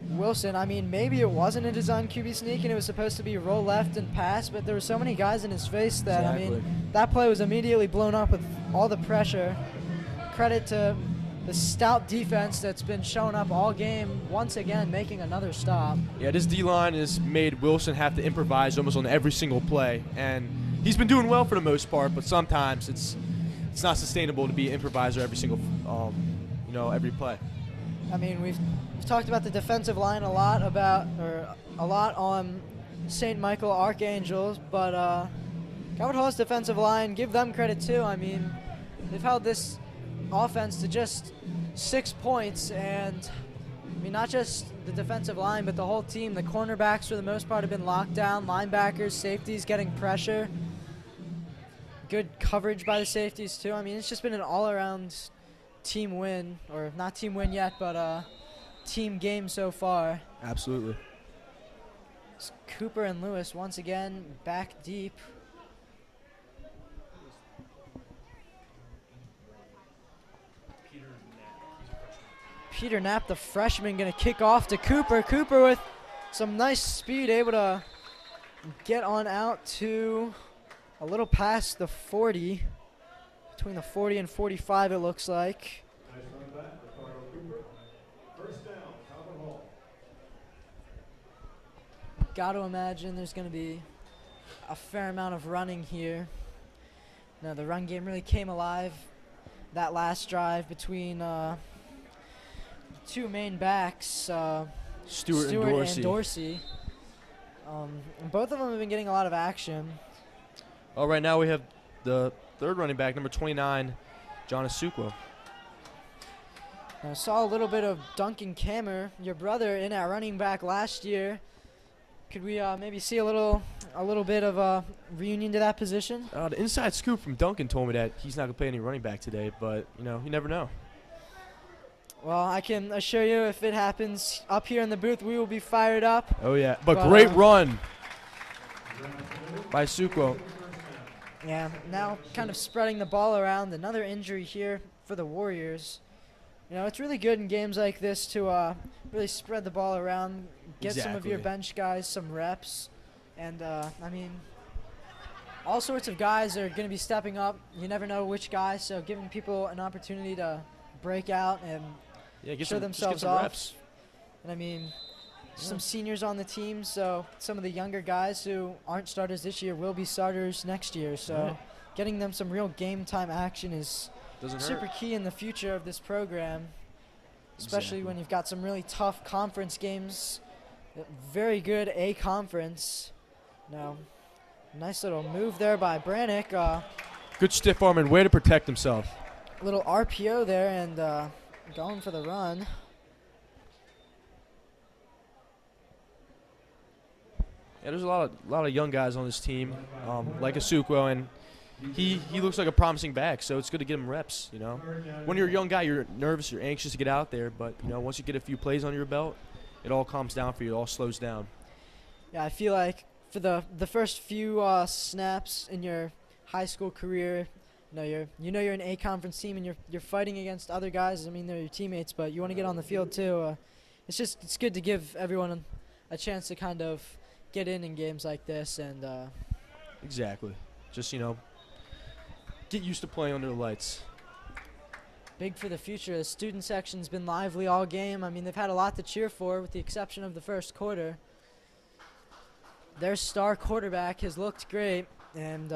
Wilson. I mean, maybe it wasn't a designed QB sneak and it was supposed to be roll left and pass, but there were so many guys in his face that, exactly. I mean, that play was immediately blown up with all the pressure. Credit to the stout defense that's been showing up all game, once again making another stop. Yeah, this D-line has made Wilson have to improvise almost on every single play, and he's been doing well for the most part, but sometimes it's not sustainable to be an improviser every single, every play. I mean, we've talked about the defensive line a lot on St. Michael Archangels, but Calvert Hall's defensive line, give them credit too. I mean, they've held this offense to just 6 points, and I mean, not just the defensive line, but the whole team. The cornerbacks, for the most part, have been locked down. Linebackers, safeties getting pressure. Good coverage by the safeties, too. I mean, it's just been an all-around team win, or not team win yet, but team game so far. Absolutely. It's Cooper and Lewis once again back deep. Peter Knapp, the freshman, going to kick off to Cooper. Cooper with some nice speed, able to get on out to a little past the 40. Between the 40 and 45, it looks like. Nice run back, Ricardo Cooper. First down, Calvert Hall. Got to imagine there's going to be a fair amount of running here. No, the run game really came alive that last drive between two main backs, Stewart and Dorsey. And both of them have been getting a lot of action. Oh, right now we have the third running back, number 29, John Asukwa. I saw a little bit of Duncan Kammer, your brother, in at running back last year. Could we maybe see a little bit of a reunion to that position? The inside scoop from Duncan told me that he's not going to play any running back today, but, you never know. Well, I can assure you if it happens up here in the booth, we will be fired up. Oh, yeah. But great run by Asukwa. Yeah, now kind of spreading the ball around. Another injury here for the Warriors. It's really good in games like this to really spread the ball around, get some of your bench guys some reps. And, I mean, all sorts of guys are going to be stepping up. You never know which guys, so giving people an opportunity to break out and show themselves off. Reps. And, I mean, some seniors on the team, so some of the younger guys who aren't starters this year will be starters next year. So getting them some real game time action is super key in the future of this program, especially when you've got some really tough conference games. Very good A conference. Now, nice little move there by Brannick. Good stiff arm and way to protect himself. Little RPO there and going for the run. Yeah, there's a lot of young guys on this team, like Asukwa, and he looks like a promising back, so it's good to get him reps, you know. When you're a young guy, you're nervous, you're anxious to get out there, but, you know, once you get a few plays on your belt, it all calms down for you, it all slows down. Yeah, I feel like for the first few snaps in your high school career, you're an A conference team and you're fighting against other guys. I mean, they're your teammates, but you want to get on the field too. It's good to give everyone a chance to kind of get in games like this and Exactly. Just, you know, get used to playing under the lights. Big for the future. The student section's been lively all game. I mean, they've had a lot to cheer for with the exception of the first quarter. Their star quarterback has looked great, and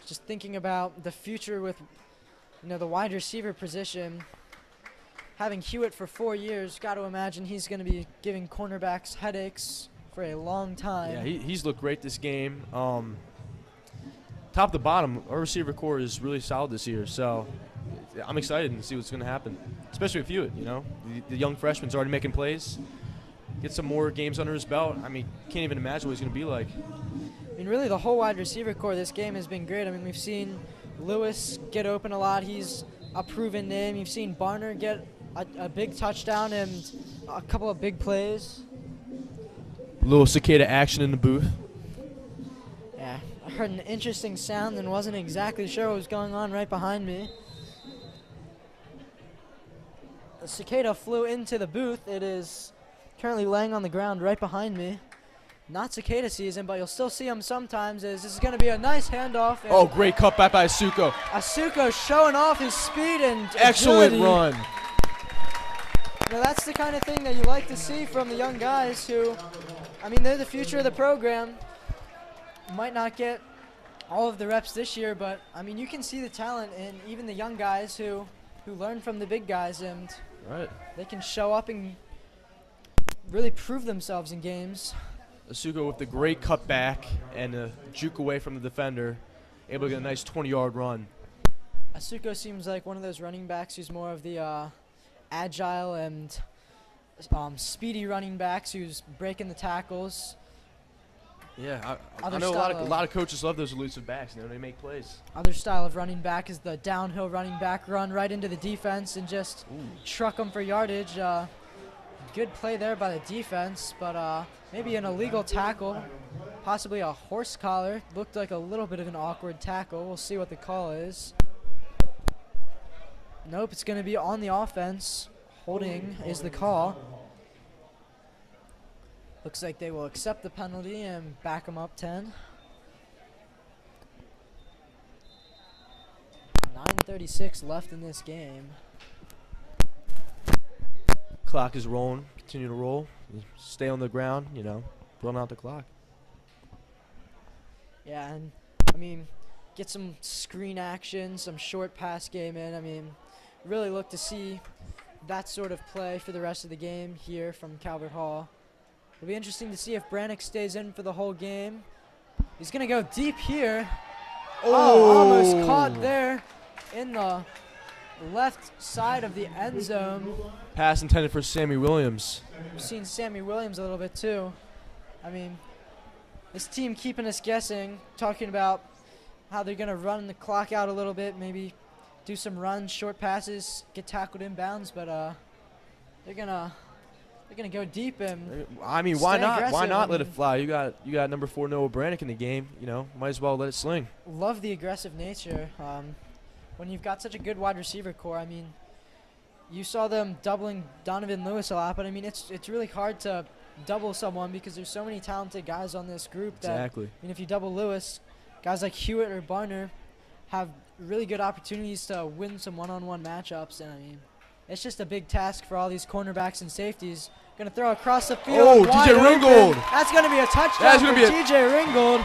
just thinking about the future with, you know, the wide receiver position, having Hewitt for 4 years, got to imagine he's going to be giving cornerbacks headaches for a long time. Yeah, he's looked great this game. Top to bottom, our receiver core is really solid this year, so I'm excited to see what's going to happen, especially with Hewitt, you know. The young freshman's already making plays. Get some more games under his belt. I mean, can't even imagine what he's going to be like. I mean, really, the whole wide receiver core this game has been great. I mean, we've seen Lewis get open a lot. He's a proven name. You've seen Barner get a big touchdown and a couple of big plays. A little cicada action in the booth. Yeah, I heard an interesting sound and wasn't exactly sure what was going on right behind me. The cicada flew into the booth. It is currently laying on the ground right behind me. Not cicada season, but you'll still see him sometimes. This is going to be a nice handoff. Oh, great cutback by Asuko. Asuko showing off his speed and excellent agility. Run. Now that's the kind of thing that you like to see from the young guys who, I mean, they're the future of the program. Might not get all of the reps this year, but, I mean, you can see the talent in even the young guys who learn from the big guys, and right. They can show up and really prove themselves in games. Asuko with the great cutback and a juke away from the defender, able to get a nice 20-yard run. Asuko seems like one of those running backs who's more of the agile and speedy running backs who's breaking the tackles. Yeah, I know a lot of coaches love those elusive backs. You know, they make plays. Other style of running back is the downhill running back run right into the defense and just truck them for yardage. Good play there by the defense, but maybe an illegal tackle, possibly a horse collar. Looked like a little bit of an awkward tackle. We'll see what the call is. Nope, it's going to be on the offense. Holding is the call. Looks like they will accept the penalty and back them up 10. 9:36 left in this game. Clock is rolling. Continue to roll. Stay on the ground, you know, run out the clock. Yeah, and, I mean, get some screen action, some short pass game in. I mean, really look to see that sort of play for the rest of the game here from Calvert Hall. It'll be interesting to see if Brannick stays in for the whole game. He's going to go deep here. Oh, almost caught there in the left side of the end zone. Pass intended for Sammy Williams. We've seen Sammy Williams a little bit too. I mean, this team keeping us guessing, talking about how they're going to run the clock out a little bit, maybe do some runs, short passes, get tackled inbounds, but they're gonna go deep and I mean, why not? aggressive. Why not I let it mean, fly? You got number 4 Noah Brannick in the game. You know, might as well let it sling. love the aggressive nature. When you've got such a good wide receiver core, I mean, you saw them doubling Donovan Lewis a lot, but I mean, it's really hard to double someone because there's so many talented guys on this group that, Exactly. I mean, if you double Lewis, guys like Hewitt or Barner have really good opportunities to win some one-on-one matchups, and I mean, it's just a big task for all these cornerbacks and safeties. Going to throw across the field. Oh, wide DJ open. Ringgold. That's going to be a touchdown for TJ Ringgold.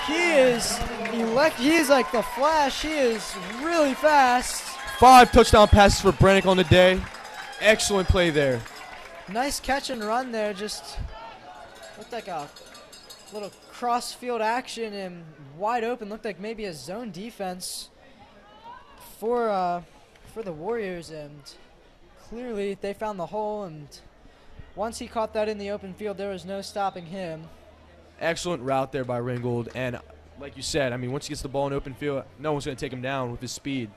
He is like the Flash. He is really fast. 5 touchdown passes for Brannick on the day. Excellent play there. Nice catch and run there. Just looked like a little cross-field action and wide open. Looked like maybe a zone defense for the Warriors, and clearly they found the hole, and once he caught that in the open field, there was no stopping him. Excellent route there by Ringgold, and like you said, I mean, once he gets the ball in open field, no one's going to take him down with his speed.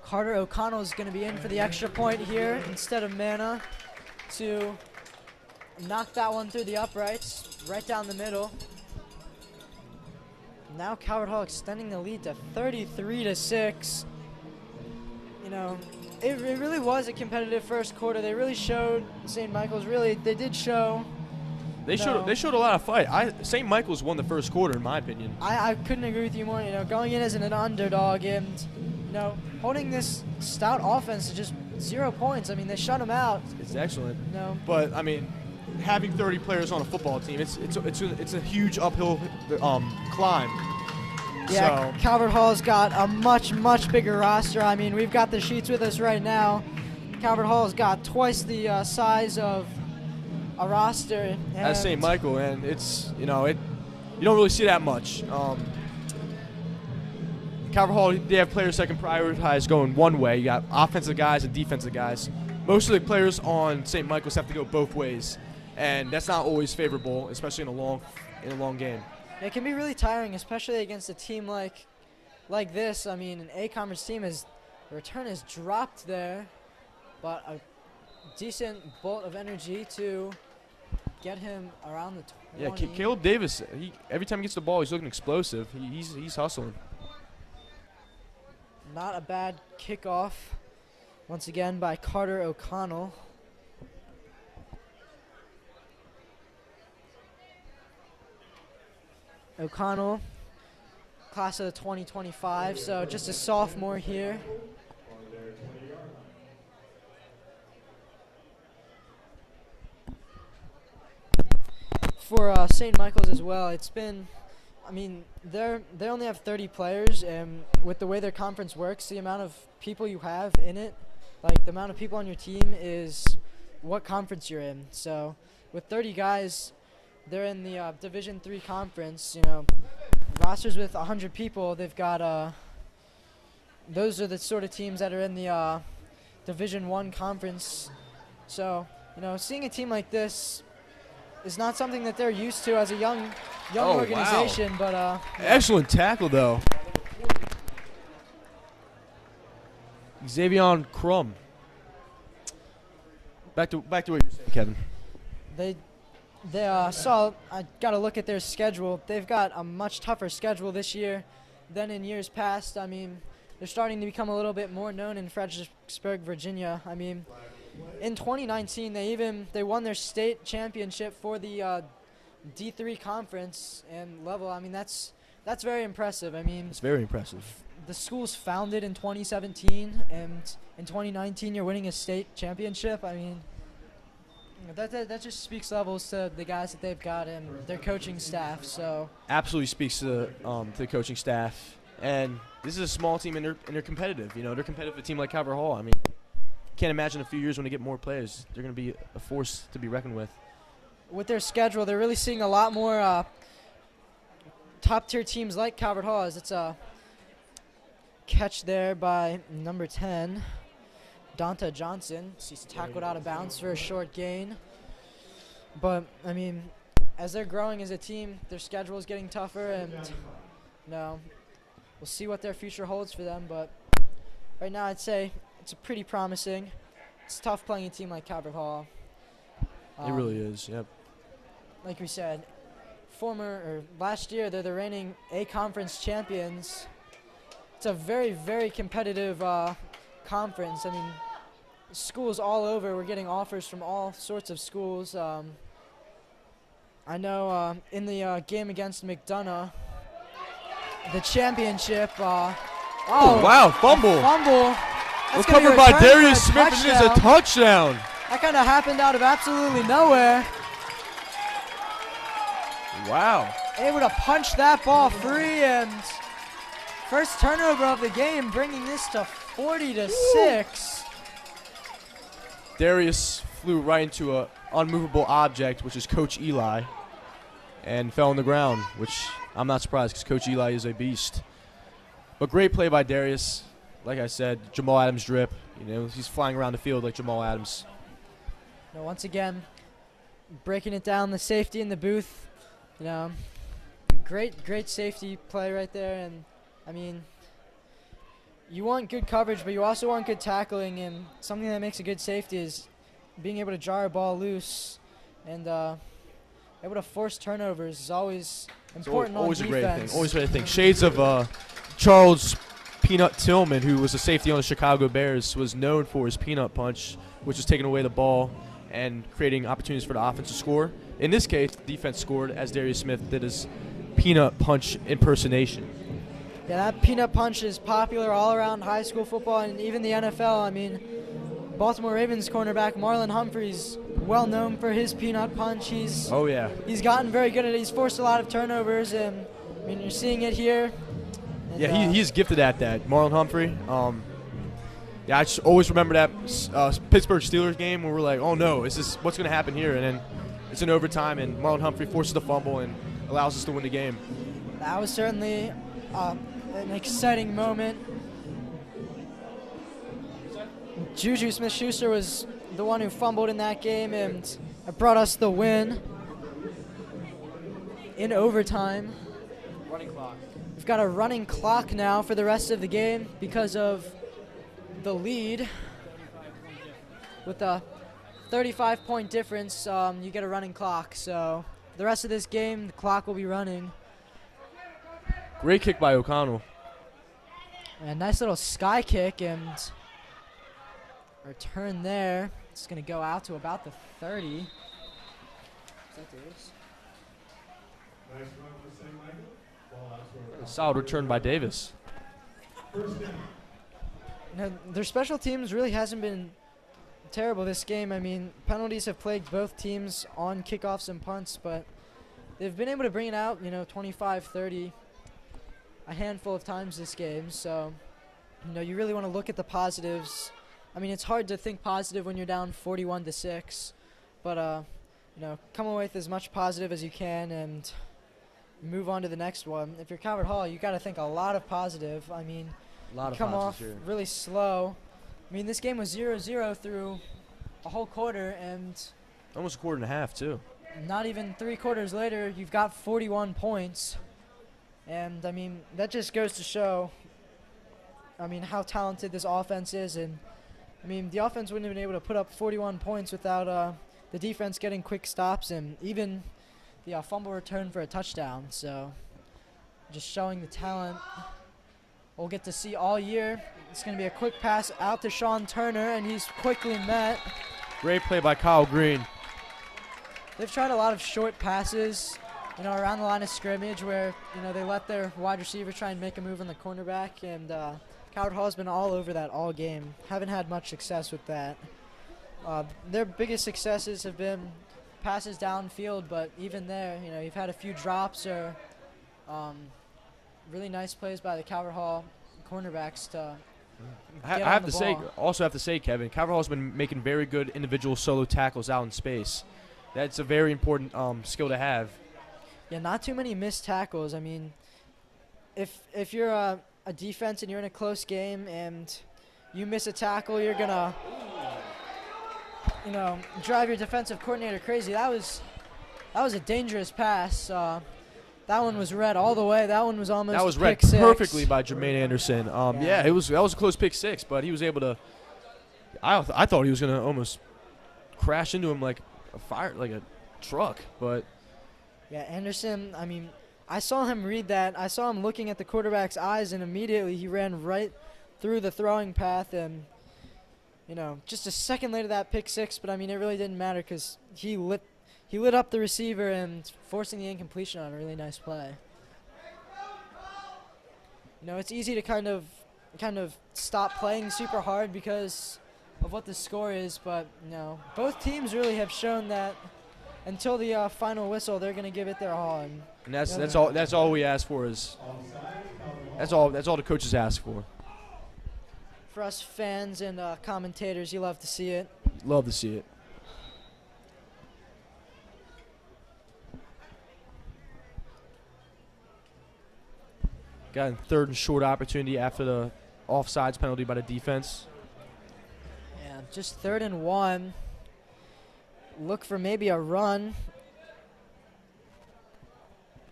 Carter O'Connell is going to be in for the extra point here instead of Mana to knock that one through the uprights, right down the middle. Now Calvert Hall extending the lead to 33-6. You know, it really was a competitive first quarter. They really showed St. Michael's. They did show. They showed a lot of fight. St. Michael's won the first quarter, in my opinion. I couldn't agree with you more. You know, going in as an underdog and, you know, holding this stout offense to just 0 points. I mean, they shut them out. It's excellent. No. But I mean, having 30 players on a football team, it's a huge uphill climb. Yeah, so Calvert Hall's got a much bigger roster. I mean, we've got the sheets with us right now. Calvert Hall's got twice the size of a roster. That's St. Michael, and it's, you know, you don't really see that much. Calvert Hall, they have players that can prioritize going one way. You got offensive guys and defensive guys. Most of the players on St. Michael's have to go both ways, and that's not always favorable, especially in a long game. It can be really tiring, especially against a team like this. I mean, an A-Conference team the return is dropped there, but a decent bolt of energy to get him around the 20. Yeah, Caleb Davis, every time he gets the ball, he's looking explosive. He's hustling. Not a bad kickoff, once again, by Carter O'Connell. O'Connell, class of 2025, so just a sophomore here. For St. Michael's as well, it's been, I mean, they only have 30 players, and with the way their conference works, the amount of people you have in it, like the amount of people on your team is what conference you're in. So with 30 guys, they're in the Division III conference. You know, rosters with 100 people. They've got those are the sort of teams that are in the Division I conference. So, you know, seeing a team like this is not something that they're used to as a young organization. Wow. But excellent tackle though. Xavion Crum. Back to what you were saying, Kevin. They I got to look at their schedule. They've got a much tougher schedule this year than in years past. I mean, they're starting to become a little bit more known in Fredericksburg, Virginia. I mean, in 2019, they won their state championship for the D3 conference and level. I mean, that's very impressive. I mean, it's very impressive. The school's founded in 2017, and in 2019, you're winning a state championship. I mean, that just speaks levels to the guys that they've got and their coaching staff. So absolutely speaks to the coaching staff. And this is a small team, and they're competitive. You know, they're competitive with a team like Calvert Hall. I mean, can't imagine a few years when they get more players, they're going to be a force to be reckoned with. With their schedule, they're really seeing a lot more top-tier teams like Calvert Hall. As it's a catch there by number 10. Donta Johnson. He's tackled out of bounds for a short gain. But, I mean, as they're growing as a team, their schedule is getting tougher, and we'll see what their future holds for them. But right now I'd say it's pretty promising. It's tough playing a team like Calvert Hall. It really is, yep. Like we said, last year they're the reigning A-Conference champions. It's a very, very competitive conference. I mean, schools all over. We're getting offers from all sorts of schools. I know in the game against McDonough, the championship. Oh wow! Fumble. That's recovered by Darius Smith, and it is a touchdown. That kind of happened out of absolutely nowhere. Wow! Able to punch that ball free, and first turnover of the game, bringing this to 40-6. Darius flew right into an unmovable object, which is Coach Eli, and fell on the ground, which I'm not surprised because Coach Eli is a beast. But great play by Darius. Like I said, Jamal Adams drip. You know, he's flying around the field like Jamal Adams. Once again, breaking it down, the safety in the booth, great safety play right there. And, I mean, you want good coverage, but you also want good tackling. And something that makes a good safety is being able to jar a ball loose and able to force turnovers is always important always on a great defense. thing. Always a great thing. Shades of Charles Peanut Tillman, who was a safety on the Chicago Bears, was known for his peanut punch, which was taking away the ball and creating opportunities for the offense to score. In this case, the defense scored as Darius Smith did his peanut punch impersonation. Yeah, that peanut punch is popular all around high school football and even the NFL. I mean, Baltimore Ravens cornerback Marlon Humphrey's well known for his peanut punch. He's gotten very good at it. He's forced a lot of turnovers, and I mean, you're seeing it here. And, yeah, he's gifted at that. Marlon Humphrey. Yeah, I just always remember that Pittsburgh Steelers game where we're like, oh no, is this what's going to happen here? And then it's in overtime, and Marlon Humphrey forces the fumble and allows us to win the game. That was certainly an exciting moment. Juju Smith-Schuster was the one who fumbled in that game, and it brought us the win in overtime. Running clock. We've got a running clock now for the rest of the game because of the lead. With a 35-point difference, you get a running clock. So the rest of this game, the clock will be running. Great kick by O'Connell. A nice little sky kick and return there. It's going to go out to about the 30. Is that Davis? Nice run for St. Michael. Ball out to A solid return by Davis. first down. No, their special teams really hasn't been terrible this game. I mean, penalties have plagued both teams on kickoffs and punts, but they've been able to bring it out, 25, 30, a handful of times this game. So, you really want to look at the positives. I mean, it's hard to think positive when you're down 41-6, but, come away with as much positive as you can and move on to the next one. If you're Calvert Hall, you got to think a lot of positive. I mean, A lot of come off positives here. really slow. I mean, this game was 0-0 through a whole quarter, and Almost a quarter and a half, too. not even 3 quarters later, you've got 41 points. And, I mean, that just goes to show, how talented this offense is. And, the offense wouldn't have been able to put up 41 points without the defense getting quick stops and even the fumble return for a touchdown. So, just showing the talent we'll get to see all year. It's going to be a quick pass out to Sean Turner, and he's quickly met. Great play by Kyle Green. They've tried a lot of short passes, around the line of scrimmage where, they let their wide receiver try and make a move on the cornerback, and Calvert Hall's been all over that all game. Haven't had much success with that. Their biggest successes have been passes downfield, but even there, you've had a few drops or really nice plays by the Calvert Hall cornerbacks to I get on have the to say, ball. also have to say, Kevin, Calvert Hall's been making very good individual solo tackles out in space. That's a very important skill to have. Yeah, not too many missed tackles. I mean, if you're a defense and you're in a close game and you miss a tackle, you're gonna, drive your defensive coordinator crazy. That was a dangerous pass. That one was read all the way. That one was almost That was read pick six. perfectly by Jermaine Anderson. Yeah. That was a close pick six, but he was able to. I thought he was gonna almost crash into him like a truck, but. Yeah, Anderson, I saw him read that. I saw him looking at the quarterback's eyes, and immediately he ran right through the throwing path. And, just a second later that pick six, but, it really didn't matter because he lit up the receiver and forcing the incompletion on a really nice play. It's easy to kind of stop playing super hard because of what the score is, but, both teams really have shown that until the final whistle, they're going to give it their all. And that's all we ask for is that's all the coaches ask for. For us fans and commentators, you love to see it. Love to see it. Got a third and short opportunity after the offsides penalty by the defense. Yeah, just 3rd and 1. Look for maybe a run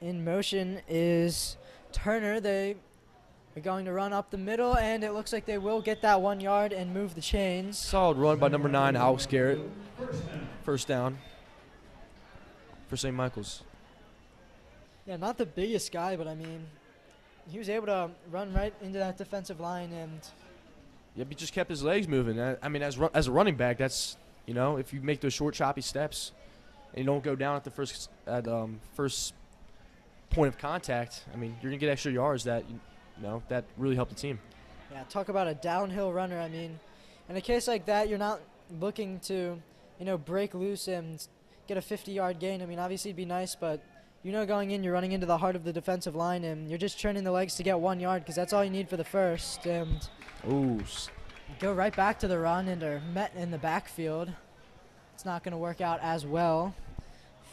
In motion is Turner. They are going to run up the middle, and it looks like they will get that 1 yard and move the chains. Solid run by number 9, Alex Garrett. First down for St. Michael's. Yeah, not the biggest guy, but I mean, he was able to run right into that defensive line, and Yep, he just kept his legs moving. I mean, as a running back, that's, you know, if you make those short, choppy steps and you don't go down at the first point of contact, I mean, you're going to get extra yards that, you know, that really helped the team. yeah, talk about a downhill runner. I mean, in a case like that, you're not looking to, you know, break loose and get a 50-yard gain. I mean, obviously it'd be nice, but you know, going in, you're running into the heart of the defensive line, and you're just turning the legs to get 1 yard because that's all you need for the first. And go right back to the run and are met in the backfield. It's not going to work out as well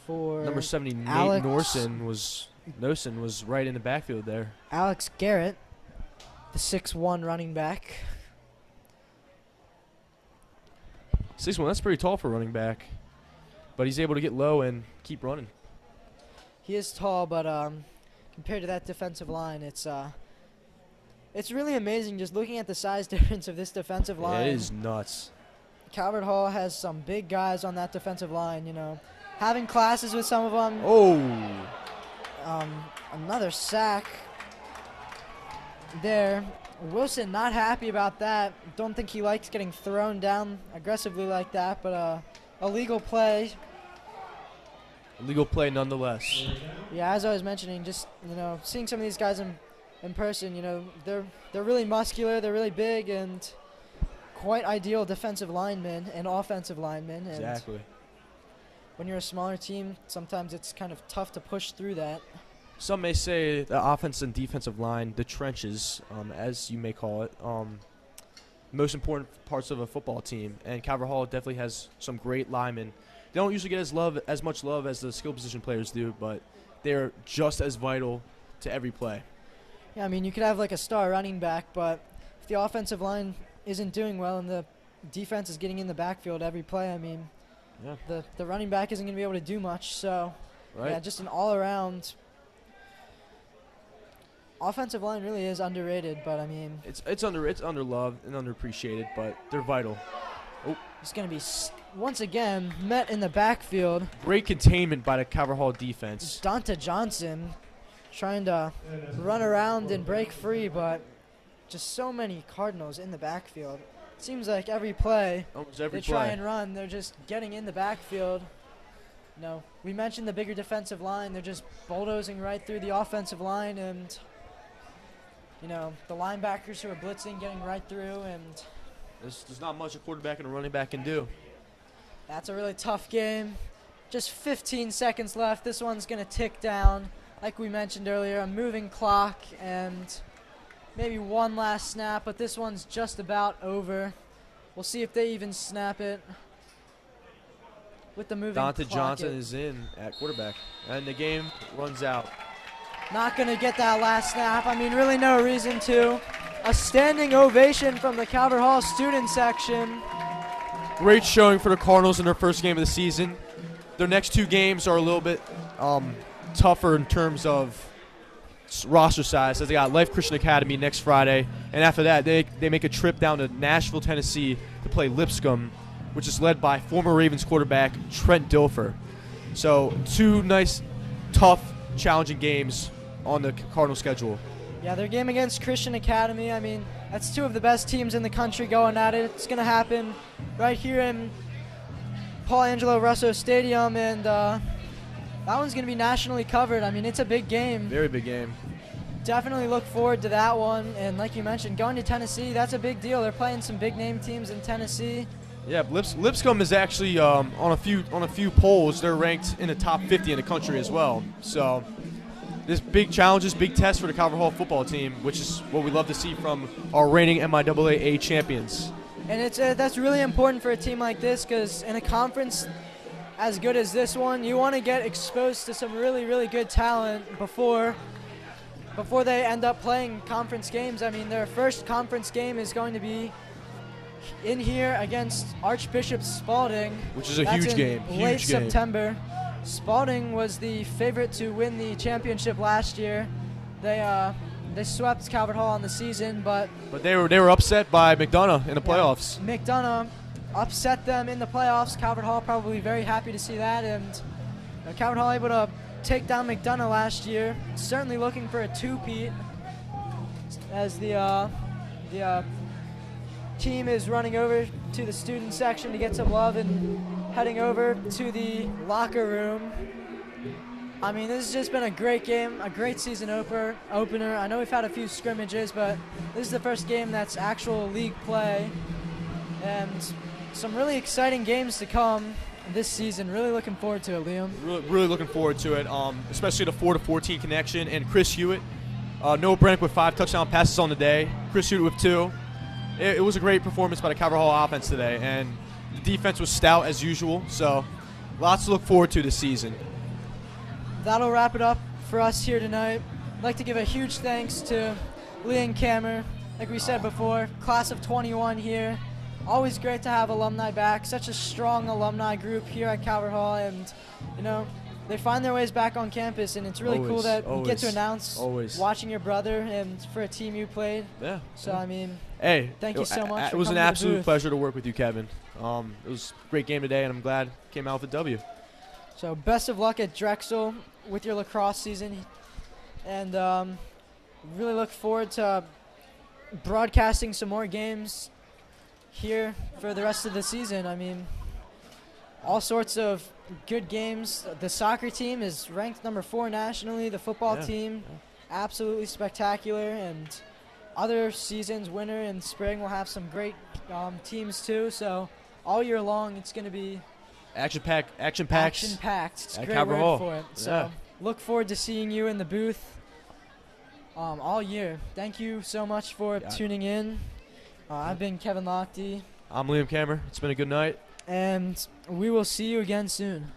for number 70, Alex. Nate Nosen was right in the backfield there. Alex Garrett, the 6'1" running back. 6'1", that's pretty tall for a running back, but he's able to get low and keep running. He is tall, but compared to that defensive line, it's really amazing just looking at the size difference of this defensive line. Yeah, it is nuts. Calvert Hall has some big guys on that defensive line, you know. Having classes with some of them. Oh. Another sack there. Wilson not happy about that. Don't think he likes getting thrown down aggressively like that, but a legal play. Legal play nonetheless. Yeah, as I was mentioning, just, you know, seeing some of these guys in person, you know, they're really muscular, they're really big, and quite ideal defensive linemen and offensive linemen. And Exactly. when you're a smaller team, sometimes it's kind of tough to push through that. Some may say the offense and defensive line, the trenches, as you may call it, most important parts of a football team. And Calvert Hall definitely has some great linemen. They don't usually get as much love as the skill position players do, but they're just as vital to every play. Yeah, I mean, you could have like a star running back, but if the offensive line isn't doing well and the defense is getting in the backfield every play, I mean, Yeah. the running back isn't going to be able to do much. So, Right. yeah, just an all-around offensive line really is underrated, but I mean, It's underloved and underappreciated, but they're vital. it's going to be once again met in the backfield. Great containment by the Calvert Hall defense. Donta Johnson trying to run around and break free, but just so many Cardinals in the backfield. It seems like every play Almost every they try play. and run, they're just getting in the backfield. You know, we mentioned the bigger defensive line. They're just bulldozing right through the offensive line, and, you know, the linebackers who are blitzing getting right through, and There's not much a quarterback and a running back can do. that's a really tough game. Just 15 seconds left. This one's going to tick down. Like we mentioned earlier, a moving clock and maybe one last snap, but this one's just about over. We'll see if they even snap it with the moving clock. Donta Johnson is in at quarterback, and the game runs out. Not going to get that last snap. I mean, really no reason to. A standing ovation from the Calvert Hall student section. Great showing for the Cardinals in their first game of the season. Their next two games are a little bit tougher in terms of roster size, as they got Life Christian Academy next Friday, and after that they make a trip down to Nashville, Tennessee to play Lipscomb, which is led by former Ravens quarterback Trent Dilfer. So two nice, tough, challenging games on the Cardinal schedule. Yeah, their game against Christian Academy, I mean, that's two of the best teams in the country going at it. It's going to happen right here in Paul Angelo Russo Stadium, and that one's going to be nationally covered. I mean, it's a big game. Very big game. Definitely look forward to that one. And like you mentioned, going to Tennessee, that's a big deal. They're playing some big-name teams in Tennessee. Yeah, Lipscomb is actually on a few polls. They're ranked in the top 50 in the country as well. So this big challenges, big test for the Calvert Hall football team, which is what we love to see from our reigning MIAA champions. And it's that's really important for a team like this, because in a conference as good as this one, you want to get exposed to some really, really good talent before they end up playing conference games. I mean, their first conference game is going to be in here against Archbishop Spalding. Which is a That's huge in game. Late Huge game. September. Spalding was the favorite to win the championship last year. They swept Calvert Hall on the season, but they were upset by McDonough in the playoffs. McDonough upset them in the playoffs. Calvert Hall probably very happy to see that, and Calvert Hall able to take down McDonough last year. Certainly looking for a two-peat as the team is running over to the student section to get some love and heading over to the locker room. I mean, this has just been a great game, a great season opener. I know we've had a few scrimmages, but this is the first game that's actual league play. And some really exciting games to come this season. Really looking forward to it, Liam. Really looking forward to it, especially the 4-14 connection. And Chris Hewitt, Noah Brennick with 5 touchdown passes on the day. Chris Hewitt with 2. It was a great performance by the Calvert Hall offense today. And the defense was stout as usual. So lots to look forward to this season. That'll wrap it up for us here tonight. I'd like to give a huge thanks to Liam Kammer. Like we said before, class of 21 here. Always great to have alumni back. Such a strong alumni group here at Calvert Hall, and they find their ways back on campus, and it's really cool that you get to announce watching your brother and for a team you played. Yeah. So I mean, hey, thank you so much. It was an absolute pleasure to work with you, Kevin. It was a great game today, and I'm glad it came out with a W. So best of luck at Drexel with your lacrosse season, and really look forward to broadcasting some more games here for the rest of the season. I mean, all sorts of good games. The soccer team is ranked number 4 nationally. The football team, absolutely spectacular, and other seasons, winter and spring, will have some great teams too. So all year long, it's going to be action-packed. It's a great word for it. So look forward to seeing you in the booth all year. Thank you so much for tuning in. I've been Kevin Lochte. I'm Liam Kammer. It's been a good night. And we will see you again soon.